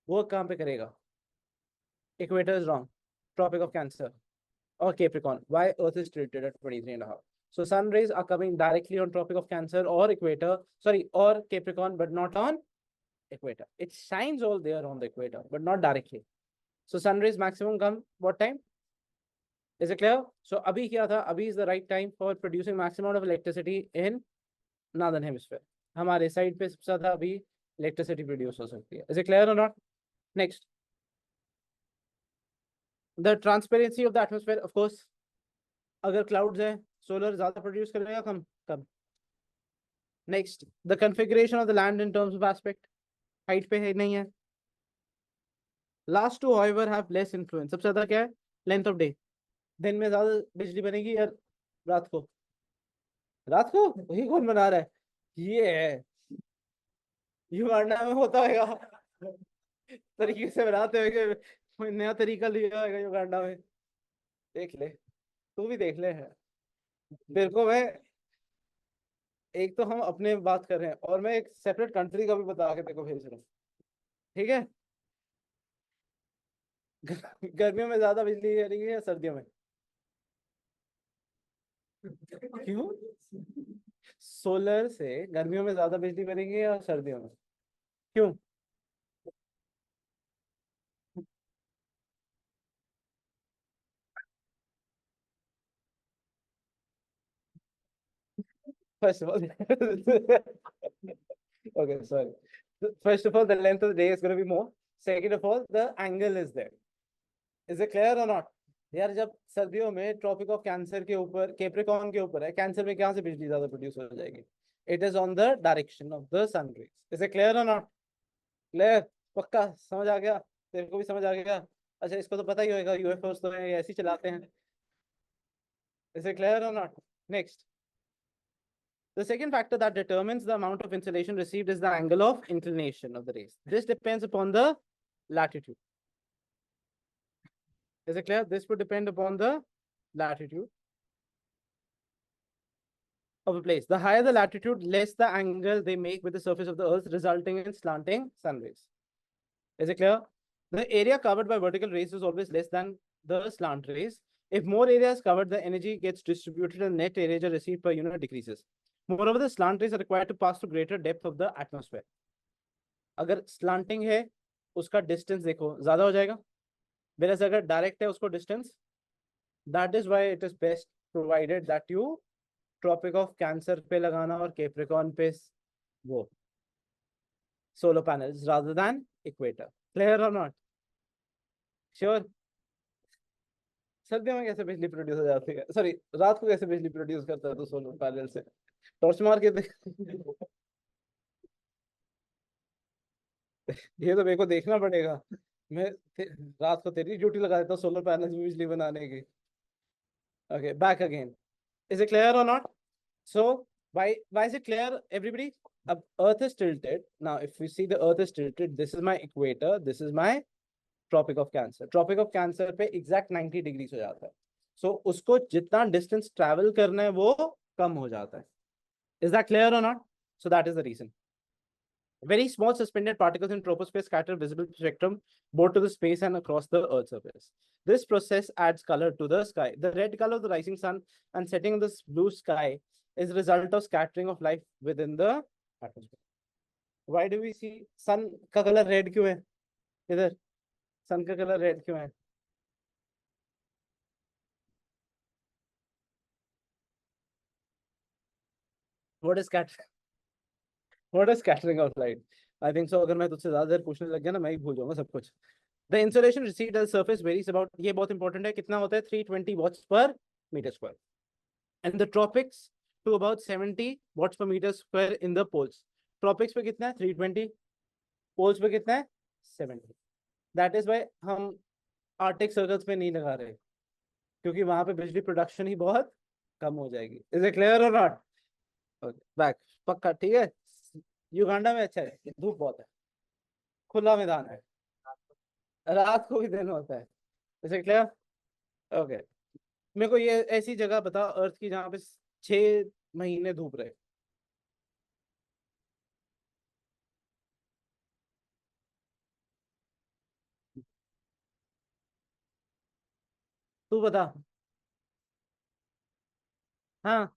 वो कहाँ पे करेगा? Equator is wrong. Tropic of cancer और Capricorn. Why earth is tilted at 23.5. So sun rays are coming directly on Tropic of Cancer or equator, sorry, or Capricorn, but not on equator. It shines all there on the equator, but not directly. So sun rays maximum come what time? Is it clear? So अभी क्या था? अभी is the right time for producing maximum amount of electricity in northern hemisphere. हमारे साइड पे सबसे ज्यादा अभी इलेक्ट्रिसिटी प्रोड्यूस हो सकती है. Is it clear or not? Next, the transparency of the atmosphere, of course. अगर clouds है, solar ज्यादा प्रोड्यूस करेगा, कम कम. Next, the configuration of the land in terms of aspect. Height पे है नहीं है. Last two, however, have less influence. सबसे ज्यादा क्या है? Length of day. दिन में ज्यादा बिजली बनेगी या रात को? रात को. वही कौन बना रहा है? ये है, युगांडा में होता होगा तरीके से बनाते हुए, कोई नया तरीका लिया होगा युगांडा में. देख ले, तू भी देख ले. है तेरे को मैं, एक तो हम अपने बात कर रहे हैं और मैं एक सेपरेट कंट्री का भी बता के तेरे को भेज रहा हूँ. ठीक है? गर्मियों में ज्यादा बिजली गिरेगी या सर्दियों में? क्यों? सोलर से गर्मियों में ज्यादा बिजली बनेगी या सर्दियों में? क्यों? First of all, okay, sorry. First of all, the length of the day is going to be more. Second of all, the angle is there. Is it clear or not? यार जब सर्दियों में ट्रॉपिक ऑफ कैंसर के ऊपर, केप्रिकॉर्न के ऊपर है, कैंसर में कहाँ से बिजली ज्यादा प्रोड्यूस हो जाएगी? It is on the direction of the sun rays. Is it clear और नॉट? क्लियर? पक्का समझ आ गया? तेरे को भी समझ आ गया? अच्छा, इसको तो पता ही होगा, यूएफओस तो ऐसे ही चलाते हैं. इज इट क्लियर और not? Next, the second factor that determines the amount of insolation received is the angle of inclination of the rays. This depends upon the latitude. Is it clear? This would depend upon the latitude. of a place. The higher the latitude, less the angle they make with the surface of the earth, resulting in slanting sun rays. Is it clear? The area covered by vertical rays is always less than the slant rays. If more area is covered, the energy gets distributed and net area received per unit decreases. Moreover, the slant rays are required to pass to greater depth of the atmosphere. अगर slanting है, उसका distance देखो ज़्यादा हो जाएगा. Whereas अगर direct है, उसको distance. That is why it is best provided that you Tropic of Cancer पे लगाना और Capricorn पे वो solar panels rather than equator. Clear or not? Sure. सर्दियों में कैसे बिजली प्रोड्यूस हो जाती है? सॉरी, रात को कैसे बिजली प्रोड्यूस करता है तो सोलर पैनल से? टॉर्च मार के ये तो मेरे को देखना पड़ेगा. मैं रात को तेरी ड्यूटी लगा देता हूँ सोलर पैनल में बिजली बनाने की. Okay, back again. Is it clear or not? So why is it clear, everybody? Earth is tilted. Now, if we see the Earth is tilted, this is my equator, this is my Tropic of Cancer. Tropic of Cancer पे exact 90 degrees हो जाता है. So उसको जितना distance travel करना है वो कम हो जाता है. Is that clear or not? So that is the reason. Very small suspended particles in troposphere scatter visible spectrum both to the space and across the Earth's surface. This process adds color to the sky. The red color of the rising sun and setting of this blue sky is a result of scattering of light within the atmosphere. Why do we see sun का color red क्यों है? इधर sun का color red क्यों है? What is scattering? What is scattering of light? I think so. अगर मैं तुझसे ज़्यादा देर पूछने लग गया ना, मैं ही भूल जाऊंगा सब कुछ. The insolation received at the surface varies about, ये बहुत important है, कितना होता है? 320 watts per meter square. And the tropics to about 70 watts per meter square in the poles. Tropics पे कितना है? 320. Poles पे कितना है? 70. That is why हम Arctic circles पे नहीं लगा रहे, क्योंकि वहां पे बिजली प्रोडक्शन ही बहुत कम हो जाएगी. Is it clear or not? Okay, back. पक्का ठीक है. युगांडा में अच्छा है, धूप बहुत है, खुला मैदान है, रात को भी दिन होता है. Is it clear? Okay. मेरे को ये ऐसी जगह बता अर्थ की जहाँ पे 6 महीने धूप रहे. तू बता. हाँ.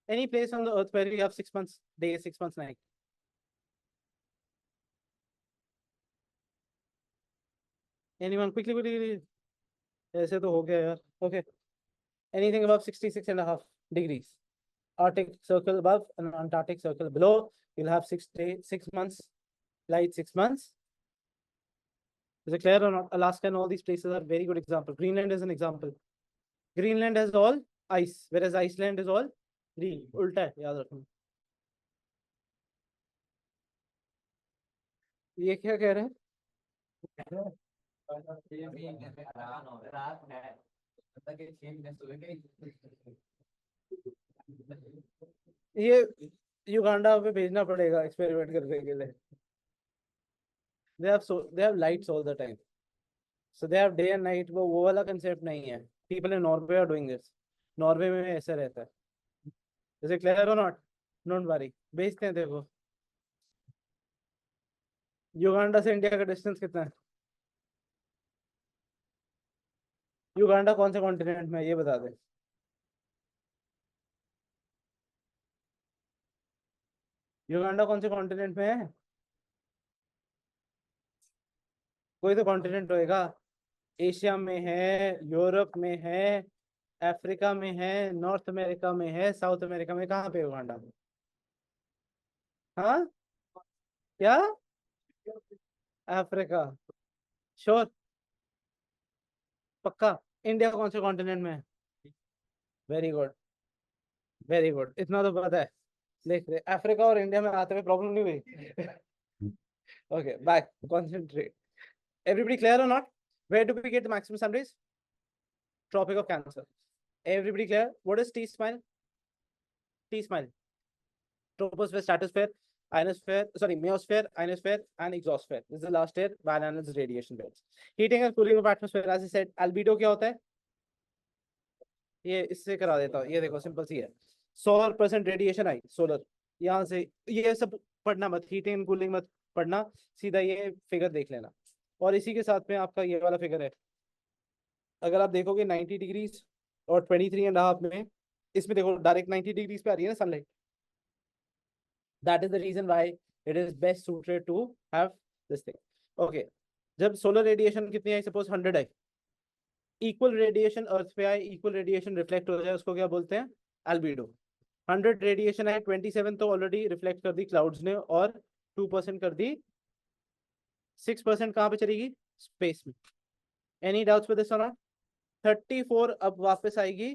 Any place on the earth where you have 6 months day, 6 months night? Anyone? Quickly. ऐसे तो हो गया यार. Okay. Anything above 66.5 degrees. Arctic circle above and Antarctic circle below. You'll have 6 months light, 6 months. Is it clear or not? Alaska and all these places are very good example. Greenland is an example. Greenland has all ice, whereas Iceland is all green. उल्टा है, याद रखना. ये क्या कह रहे हैं? ये युगांडा पे भेजना पड़ेगा एक्सपेरिमेंट करने के लिए. They have lights all the time. So they have day and night. वो वाला concept नहीं है. People in Norway are doing this. Norway में ऐसा रहता है. Is it clear or not? Don't worry. भेजते हैं देखो. युगांडा से इंडिया का डिस्टेंस कितना है? युगांडा कौन से कॉन्टिनेंट में है ये बता दे. युगांडा कौन से कॉन्टिनेंट में है? कोई तो कॉन्टिनेंट होएगा. एशिया में है, यूरोप में है, अफ्रीका में है, नॉर्थ अमेरिका में है, साउथ अमेरिका में. कहाँ पे युगांडा? हाँ क्या? अफ्रीका. श्योर? पक्का? इंडिया कौन से कॉन्टिनेंट में है? Very good, very good. इतना तो पता है. देख रहे अफ्रीका और इंडिया में आते हुए प्रॉब्लम नहीं हुई. Okay, back. Concentrate. Everybody clear or not? Where do we get the maximum sun rays? Tropic of Cancer. Everybody clear? What is T smile? T smile. Troposphere, stratosphere, ionosphere, sorry, meosphere, ionosphere, and exosphere. This is the last tier, Van radiation belts. Heating and cooling of atmosphere, as I said, albedo क्या होता है? ये इससे करा देता हूँ. ये देखो, सिंपल सी है. 100% रेडिएशन आई सोलर, यहाँ से ये सब पढ़ना मत, हीटिंग एंड कूलिंग मत पढ़ना, सीधा ये फिगर देख लेना। और इसी के साथ में आपका ये वाला फिगर है, अगर आप देखोगे 90 डिग्रीज और 23.5 में, इसमें देखो डायरेक्ट 90 डिग्रीज पे आ रही है ना sunlight, that is the reason why it is best suited to have this thing. Okay, जब सोलर रेडिएशन कितनी आई, सपोज 100 आई, इक्वल रेडिएशन अर्थ पे आए, इक्वल रेडिएशन रिफ्लेक्ट हो जाए, उसको क्या बोलते हैं, एल्बिडो। 100 रेडिएशन आए, 27 तो ऑलरेडी रिफ्लेक्ट कर दी क्लाउड्स ने, और 2% कर दी, 6% कहाँ पे चलेगी, स्पेस में। एनी डाउट्स विद दिस और नॉट? 34 अब वापस आएगी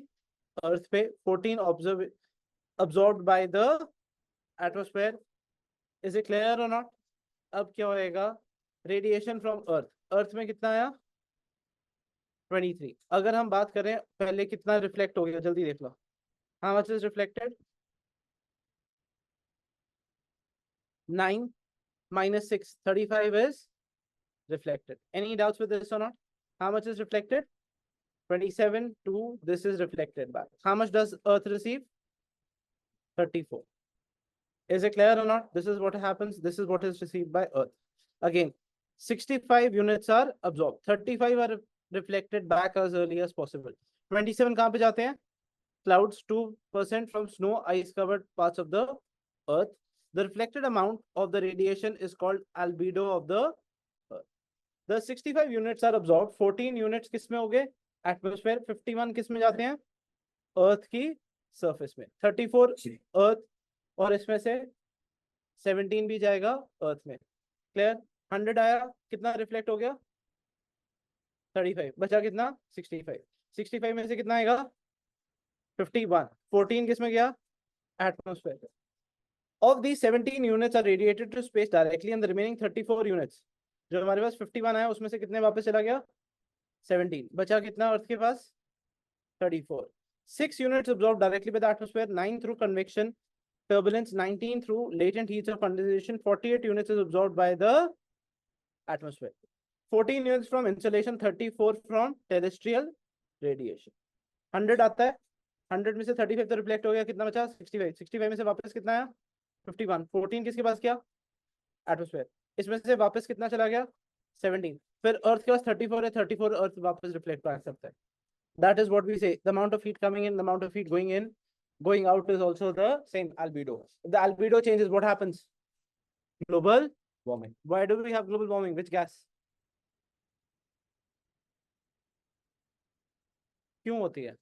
अर्थ पे, 14 observe absorbed by the atmosphere. Is it clear or not? अब क्या होएगा, रेडिएशन फ्रॉम अर्थ, अर्थ में कितना आया 23। अगर हम बात करें पहले कितना रिफ्लेक्ट हो गया, जल्दी देख लो, how much is reflected, 9 minus 6, 35 is reflected. Any doubts with this or not? How much is reflected, 27, 2, this is reflected back. How much does earth receive, 34. Is it clear or not? This is what happens, this is what is received by earth. Again, 65 units are absorbed, 35 are reflected back as early as possible. 27 कहाँ पे जाते हैं, clouds, 2% from snow, ice covered parts of the earth. The reflected amount of the radiation is called albedo of the earth. The 65 units are absorbed, 14 units किस में हो गए, atmosphere, 51 किस में जाते हैं, earth की surface में, 34 earth, और इसमें से 17 भी जाएगा अर्थ में। क्लियर? 100 आया, कितना रिफ्लेक्ट हो गया, 35, बचा कितना, 65, 65 में से कितना आएगा, 51, 14 किस में गया, atmosphere. Of the 17 units are radiated to space directly, and the remaining 34 units, जो हमारे पास 51 आया उसमें से कितने वापस चला गया, 17, बचा कितना अर्थ के पास, 34। 6 units absorbed directly by the atmosphere, 9 through convection turbulence, 19 through latent heats of condensation, 48 units is absorbed by the atmosphere, 14 units from insolation, 34 from terrestrial radiation। 100 आता है, 100 में से 35 तो रिफ्लेक्ट हो गया, कितना बचा, 65, 65 में से वापस कितना आया, 51, 14 किसके पास गया, एटमॉस्फेयर, इसमें से वापस कितना चला गया, 17, फिर अर्थ के पास 34 है, 34 अर्थ वापस रिफ्लेक्ट कर सकता है। That is what we say, the amount of heat coming in, the amount of heat going in, going out is also the same albedo. If the albedo changes, what happens, global warming. Why do we have global warming, which gas, क्यों होती है,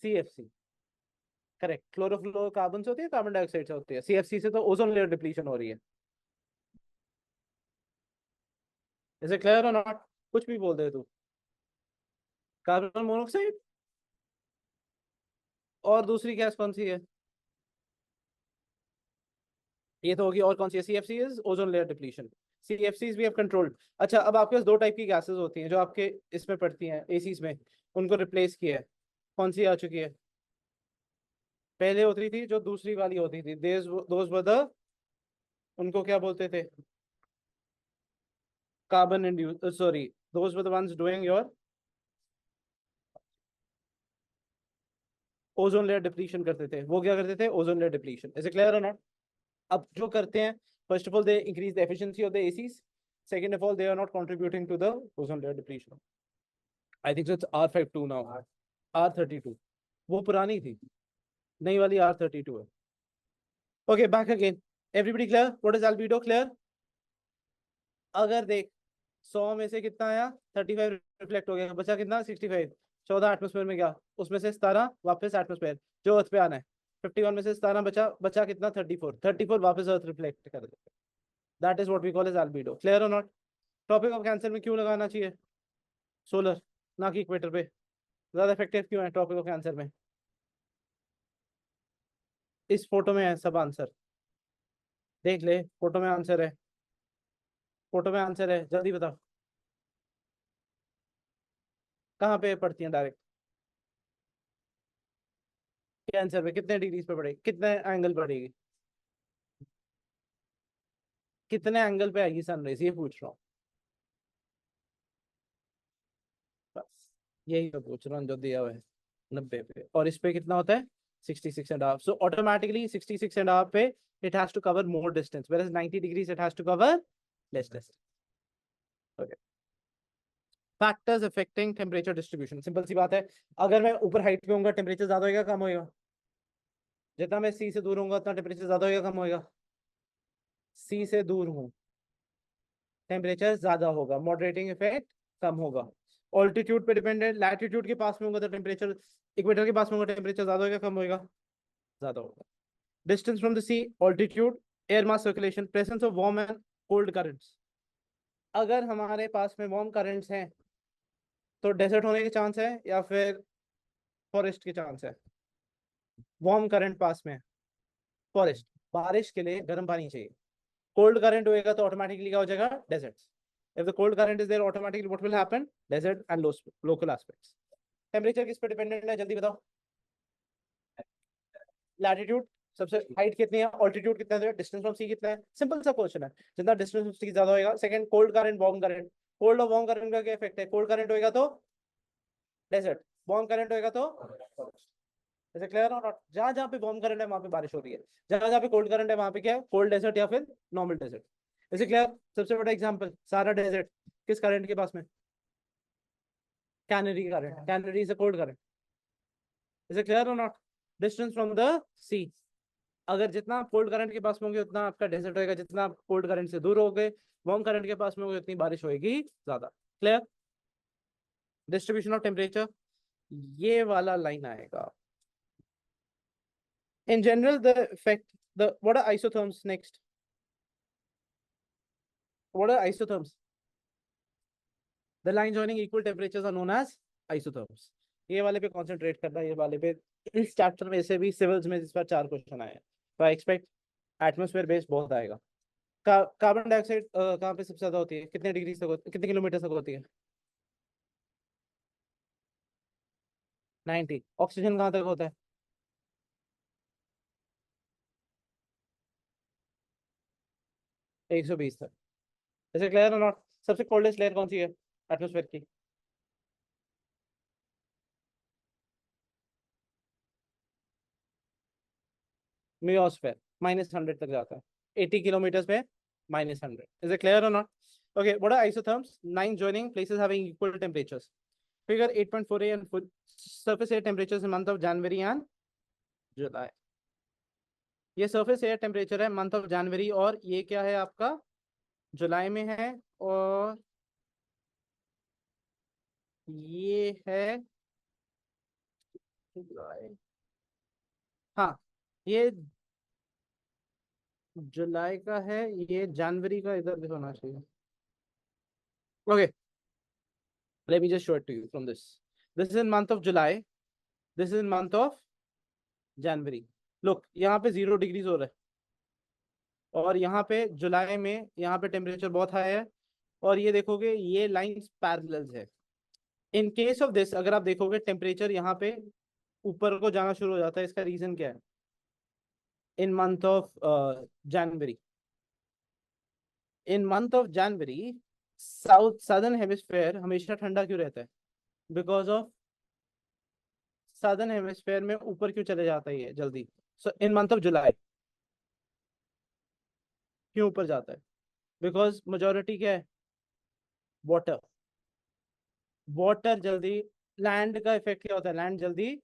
CFC, करेक्ट, क्लोरोफ्लोरोकार्बन से होती है, कार्बन डाइऑक्साइड से होती है, CFC से तो ओजोन लेयर डिप्लीशन हो रही है। इज इट क्लियर और नॉट? कुछ भी बोल दे तू, कार्बन मोनोऑक्साइड, और दूसरी गैस कौन सी है, ये तो होगी, और कौन सी है, CFC is ozone layer depletion, CFCs भी हैव कंट्रोल्ड। अच्छा, अब आपके पास दो टाइप की गैसेस होती हैं जो आपके इसमें पड़ती हैं, एसीज में, उनको रिप्लेस किया है, कौन सी आ चुकी है, पहले होती थी जो दूसरी वाली होती थी, दोज वर द, उनको क्या बोलते थे, carbon induce, sorry, those were the ones doing your ozone layer depletion करते थे, वो क्या करते थे, ozone layer depletion. Is it clear और नॉट? अब जो करते हैं, first of all they increase the efficiency of the ACs, second of all they are not contributing to the ozone layer depletion. I think so it's R52 now, R32, वो पुरानी थी, नई वाली R32 है। Okay, back again, everybody clear, what is albedo, clear? अगर देख 100 में से कितना आया, 35 रिफ्लेक्ट हो गया, बचा कितना, 65, 14 एटमोस्फेयर में गया, उसमें से 17 वापस एटमोस्फेयर, जो अर्थ पे आना है, 51 में से 17 बचा, बचा कितना, 34, 34 वापस अर्थ रिफ्लेक्ट कर देते, that is what we call as albedo. Clear और नॉट? टॉपिक ऑफ कैंसर में क्यों लगाना चाहिए सोलर, ना कि इक्वेटर पे, ज्यादा इफेक्टिव क्यों है टॉपिक ऑफ कैंसर में? इस फोटो में है सब आंसर, देख ले, फोटो में आंसर है, फोटो में आंसर है, जल्दी बता, कहाँ पे पड़ती है डायरेक्ट कैंसर पे, कितने डिग्रीज पे पड़ेगी, कितने एंगल पड़ेगी, कितने एंगल पे आएगी सनराइज, ये पूछ रहा हूँ बस। यही मैं पूछ रहा हूँ जो दिया हुआ है 90 पे, और इस पे कितना होता है 66.5. सो ऑटोमेटिकली 66.5 पे it has to cover more distance, whereas 90 degrees it has to cover less distance. Okay. Factors affecting temperature distribution, simple सी बात है, अगर मैं ऊपर हाइट पे होऊंगा टेम्परेचर ज्यादा होगा कम होगा, जितना मैं सी से दूर होऊंगा उतना टेम्परेचर ज्यादा होगा कम होगा, सी से दूर हूँ टेम्परेचर ज्यादा होगा, मॉडरेटिंग इफेक्ट कम होगा. ऑल्टीट्यूड पे डिपेंडेंट, लैटिट्यूड के पास में होगा तो टेम्परेचर, इक्वेटर के पास में होगा टेम्परेचर ज्यादा होगा कम होगा, ज्यादा होगा. Distance from the sea, altitude, air mass circulation, presence of warm and cold currents. अगर हमारे पास में वार्म करंट्स हैं तो डेजर्ट होने के चांस है या फिर फॉरेस्ट के चांस है. वार्म करंट पास में, फॉरेस्ट, बारिश के लिए गर्म पानी चाहिए. कोल्ड करंट होएगा तो ऑटोमेटिकली क्या हो जाएगा desert. If the cold current is there automatically what will happen, desert and local aspects. Temperature किस पे डिपेंडेंट है जल्दी बताओ. लैटिट्यूड, सबसे हाइट कितनी है, ऑल्टीट्यूड कितना है, डिस्टेंस फ्रॉम सी कितना है, सिंपल सा क्वेश्चन है. जितना डिस्टेंस फ्रॉम सी ज्यादा होगा. Second cold current warm current, cold और वार्म करंट का क्या इफेक्ट है, कोल्ड करंट होएगा तो डेजर्ट, वार्म करंट होएगा तो, ऐसे क्लियर हो नॉट. जहां जहां पे वार्म करंट है वहां पे बारिश हो रही है, जहां जहां पे कोल्ड करंट है वहां पे क्या है, कोल्ड डेजर्ट या फिर नॉर्मल डेजर्ट. ऐसे क्लियर. सबसे बड़ा एग्जांपल सारा डेजर्ट किस करंट के पास में, canary current, canary is a cold current. ऐसे क्लियर हो नॉट. डिस्टेंस फ्रॉम द सी, अगर जितना आप कोल्ड करंट के पास में होंगे उतना आपका डेजर्ट होएगा, जितना आप कोल्ड करंट से दूर हो गए वार्म करंट के पास में होंगे उतनी बारिश होएगी ज्यादा. क्लियर. डिस्ट्रीब्यूशन ऑफ टेम्परेचर, ये वाला लाइन आएगा. In general, the effect, what are isotherms next? What are isotherms? The line joining equal temperatures are known as isotherms. ये वाले पे concentrate करना है, ये वाले पे. इस चैप्टर में से भी सिविल्स में इस पर 4 क्वेश्चन आए हैं, तो आई एक्सपेक्ट एटमोस्फेयर बेस्ड बहुत आएगा. कार्बन डाइऑक्साइड कहाँ पे सबसे ज्यादा होती है, कितने डिग्री तक, कितने किलोमीटर तक होती है, 90. ऑक्सीजन कहाँ तक होता है, 120 तक. ऐसे क्लियर है नॉट. सबसे कोल्डेस्ट लेयर कौन सी है एटमोस्फेयर की, मियोस्फेयर, -100 तक जाता है, 80 किलोमीटर पे -100. Is it clear or not? Okay, what are isotherms? 9 joining places having equal temperatures. Figure 8.4a and full surface air temperatures in month of January and July. ये surface air temperature है month of January, और ये क्या है आपका जुलाई में है, और ये है जुलाई, हाँ ये जुलाई का है, ये जनवरी का इधर भी होना चाहिए. Okay, let me just show it to you from this. This is in month of July, this is in month of January. Look, यहाँ पे 0 डिग्रीज हो रहा है, और यहाँ पे जुलाई में यहाँ पे टेम्परेचर बहुत हाई है, और ये देखोगे ये लाइंस पैरेलल्स है. इन केस ऑफ दिस अगर आप देखोगे टेम्परेचर यहाँ पे ऊपर को जाना शुरू हो जाता है. इसका रीजन क्या है, इन month of January, in month of January southern hemisphere हमेशा ठंडा क्यों रहता है, बिकॉज ऑफ साउदर्न हेमिस्फेयर में ऊपर क्यों चले जाता है ये जल्दी. सो इन मंथ ऑफ जुलाई क्यों ऊपर जाता है, बिकॉज मेजोरिटी क्या है, वाटर. वाटर जल्दी, लैंड का इफेक्ट क्या होता है, लैंड जल्दी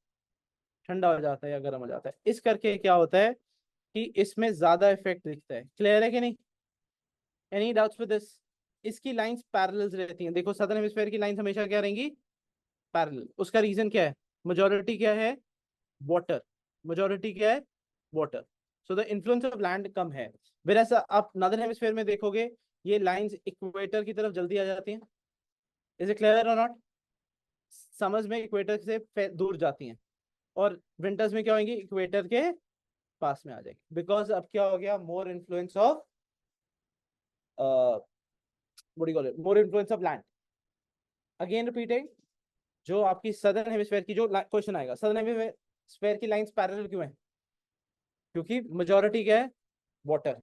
ठंडा हो जाता है या गर्म हो जाता है. इस करके क्या होता है कि इसमें ज्यादा इफेक्ट दिखता है. क्लियर है कि नहीं, एनी डाउट्स विद दिस. इसकी लाइंस पैरेलल्स रहती हैं. देखो सदर्न हेमिस्फीयर की लाइंस हमेशा क्या रहेंगी, पैरेलल. उसका रीजन क्या है, मेजोरिटी क्या है, वाटर. मेजोरिटी क्या है, water. So the influence of land कम है. whereas आप नदर्न हेमिस्फीयर में देखोगे ये लाइंस इक्वेटर की तरफ जल्दी आ जाती हैं. इज इट क्लियर और नॉट. समर्स में इक्वेटर से दूर जाती हैं, और विंटर्स में क्या होंगी, इक्वेटर के पास में आ जाएगी. बिकॉज अब क्या हो गया, मोर influence of what do you call it, more influence of land. Again repeating, जो आपकी सदर्न हेमिस्फीयर की जो क्वेश्चन आएगा, सदर्न हेमिस्फीयर की लाइंस पैरेलल क्यों है, क्योंकि मेजोरिटी क्या है, वाटर.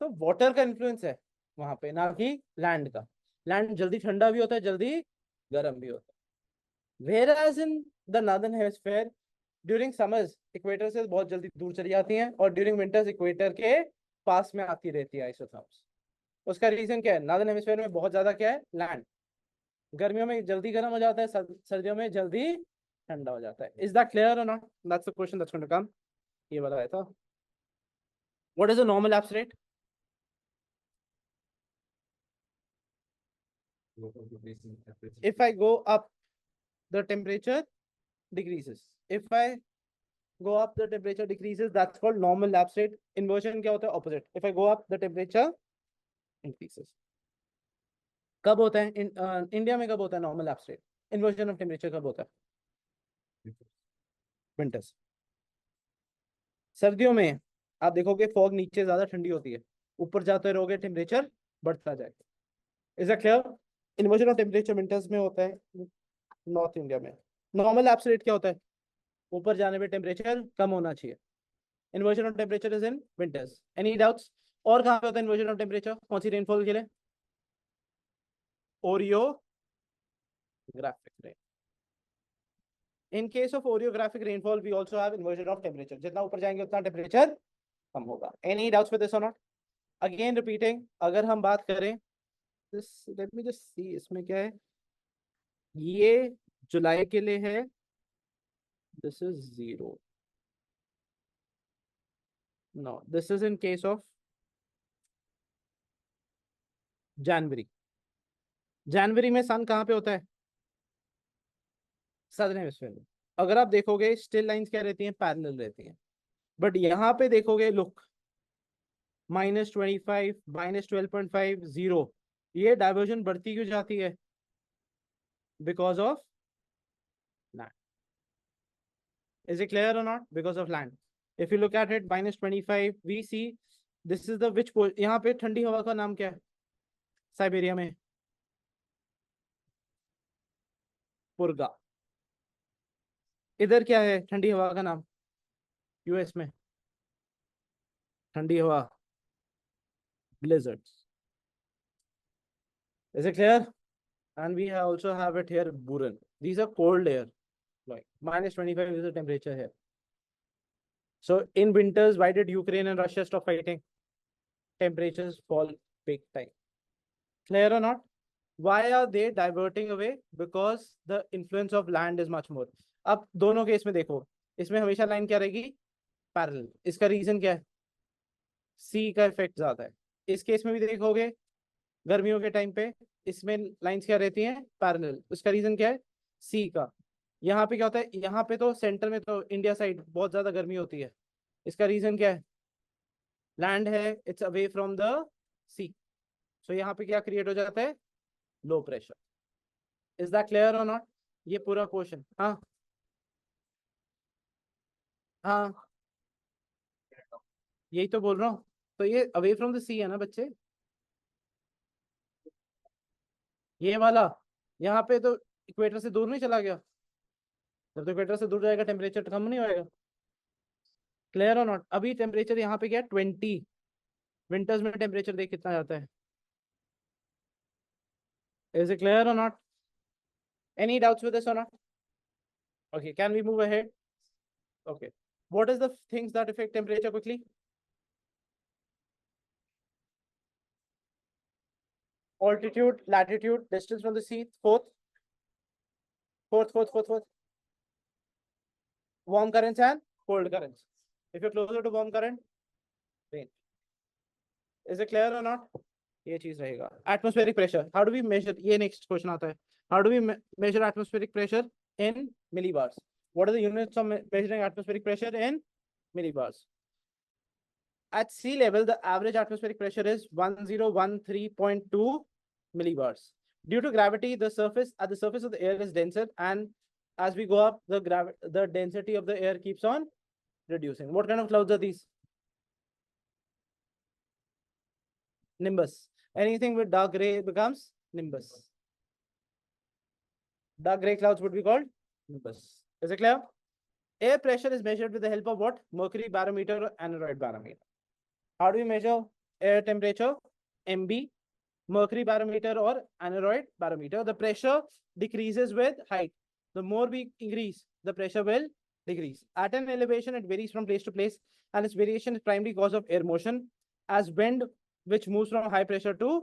तो वाटर का इन्फ्लुएंस है वहां पे, ना कि लैंड का. लैंड जल्दी ठंडा भी होता है, जल्दी गर्म भी होता है. Whereas in the northern hemisphere, during summers equator से बहुत जल्दी दूर चली जाती हैं और ड्यूरिंग विंटर्स इक्वेटर के पास में आती रहती है आइसोथर्म्स। उसका रीजन क्या है? नॉर्दर्न हेमिस्फीयर में बहुत ज्यादा क्या है? लैंड। गर्मियों में जल्दी गर्म हो जाता है, सर्दियों में जल्दी ठंडा हो जाता है। इज दैट क्लियर और not? That's the question that's going to come. ये बताया था। What is the normal lapse rate? If I go up, the temperature decreases. If I go up, the temperature decreases. That's called normal lapse rate. Inversion क्या होता है? Opposite. If I go up, the temperature increases. कब होता है इंडिया में? कब होता है normal lapse rate? Inversion of temperature कब होता है? विंटर्स। सर्दियों में आप देखोगे फॉग नीचे ज्यादा ठंडी होती है, ऊपर जाते रहोगे टेम्परेचर बढ़ता जाएगा। Is that clear? Inversion of temperature winters में होता है नॉर्थ इंडिया में। नॉर्मल लैप्स रेट क्या होता है? ऊपर जाने पे टेम्परेचर कम होना चाहिए। Inversion of temperature is in winters. Any doubts? और कहाँ पे होता है इन्वर्जन ऑफ टेम्परेचर? कौन सी रेनफॉल के लिए? ओरियोग्राफिक rain. In case of oreographic rainfall, we also have inversion of temperature. जितना ऊपर जाएंगे उतना टेम्परेचर कम होगा। Any doubts with this or not? Again repeating, अगर हम बात करें this, let me just see इसमें क्या है। ये जुलाई के लिए है, this is 0. No, this is in case of जनवरी। जनवरी में सन कहाँ पे होता है? सदर्न हेमिस्फीयर में। अगर आप देखोगे स्टिल लाइंस क्या रहती हैं? पैरेलल रहती हैं। बट यहाँ पे देखोगे, लुक, -25, -12.5, 0, ये डाइवर्जन बढ़ती क्यों जाती है? Because of land. Is it clear और not? Because of land. If you look at it, -25 we see this is the which यहाँ पे ठंडी हवा का नाम क्या है साइबेरिया में? पुरगा। इधर क्या है ठंडी हवा का नाम यूएस में? ठंडी हवा blizzards. Is it clear? And we also have it here, Buran. These are cold air, like -25 is the temperature here. So in winters, why did Ukraine and Russia stop fighting? Temperatures fall big time. Clear or not? Why are they diverting away? Because the influence of land is much more. अब दोनों केस में देखो, इसमें हमेशा लाइन क्या रहेगी? पैरेलल। इसका रीजन क्या है? सी का इफेक्ट ज्यादा है। इस केस में भी देखोगे गर्मियों के टाइम पे इसमें लाइंस क्या रहती हैं? पैरेलल। उसका रीजन क्या है? सी का। यहाँ पे क्या होता है? यहाँ पे तो सेंटर में तो इंडिया साइड बहुत ज्यादा गर्मी होती है। इसका रीजन क्या है? लैंड है, इट्स अवे फ्रॉम द सी। सो यहाँ पे क्या क्रिएट हो जाता है? Low pressure. Is that clear और नॉट? ये पूरा क्वेश्चन। हाँ हाँ, यही तो बोल रहा हूँ। तो ये अवे फ्रॉम द सी है ना बच्चे, ये वाला। यहाँ पे तो इक्वेटर से दूर नहीं चला गया? जब तो इक्वेटर से दूर जाएगा टेम्परेचर कम नहीं होएगा। क्लियर और नॉट? अभी टेम्परेचर यहाँ पे क्या है? 20। विंटर्स में टेम्परेचर देख कितना जाता है? इज इट क्लियर और not? Any doubts with this और not? Okay, can we move ahead? Okay, what is the things that affect temperature quickly? Altitude, latitude, distance from the sea. Fourth. Warm currents and cold currents. If you're closer to warm current, rain. Is it clear or not? ये चीज रहेगा। Atmospheric pressure. How do we measure? ये next question आता है। How do we measure atmospheric pressure in millibars? What are the units of measuring atmospheric pressure in millibars? At sea level, the average atmospheric pressure is 1013.2 millibars. Due to gravity, the surface of the air is denser, and as we go up, the density of the air keeps on reducing. What kind of clouds are these? Nimbus. Anything with dark gray becomes nimbus. Dark gray clouds would be called nimbus. Is it clear? Air pressure is measured with the help of what? Mercury barometer or aneroid barometer. How do we measure air temperature? MB, mercury barometer or aneroid barometer. The pressure decreases with height. the more we increase, the pressure will decrease. At an elevation, it varies from place to place, and its variation is primarily cause of air motion, as wind which moves from high pressure to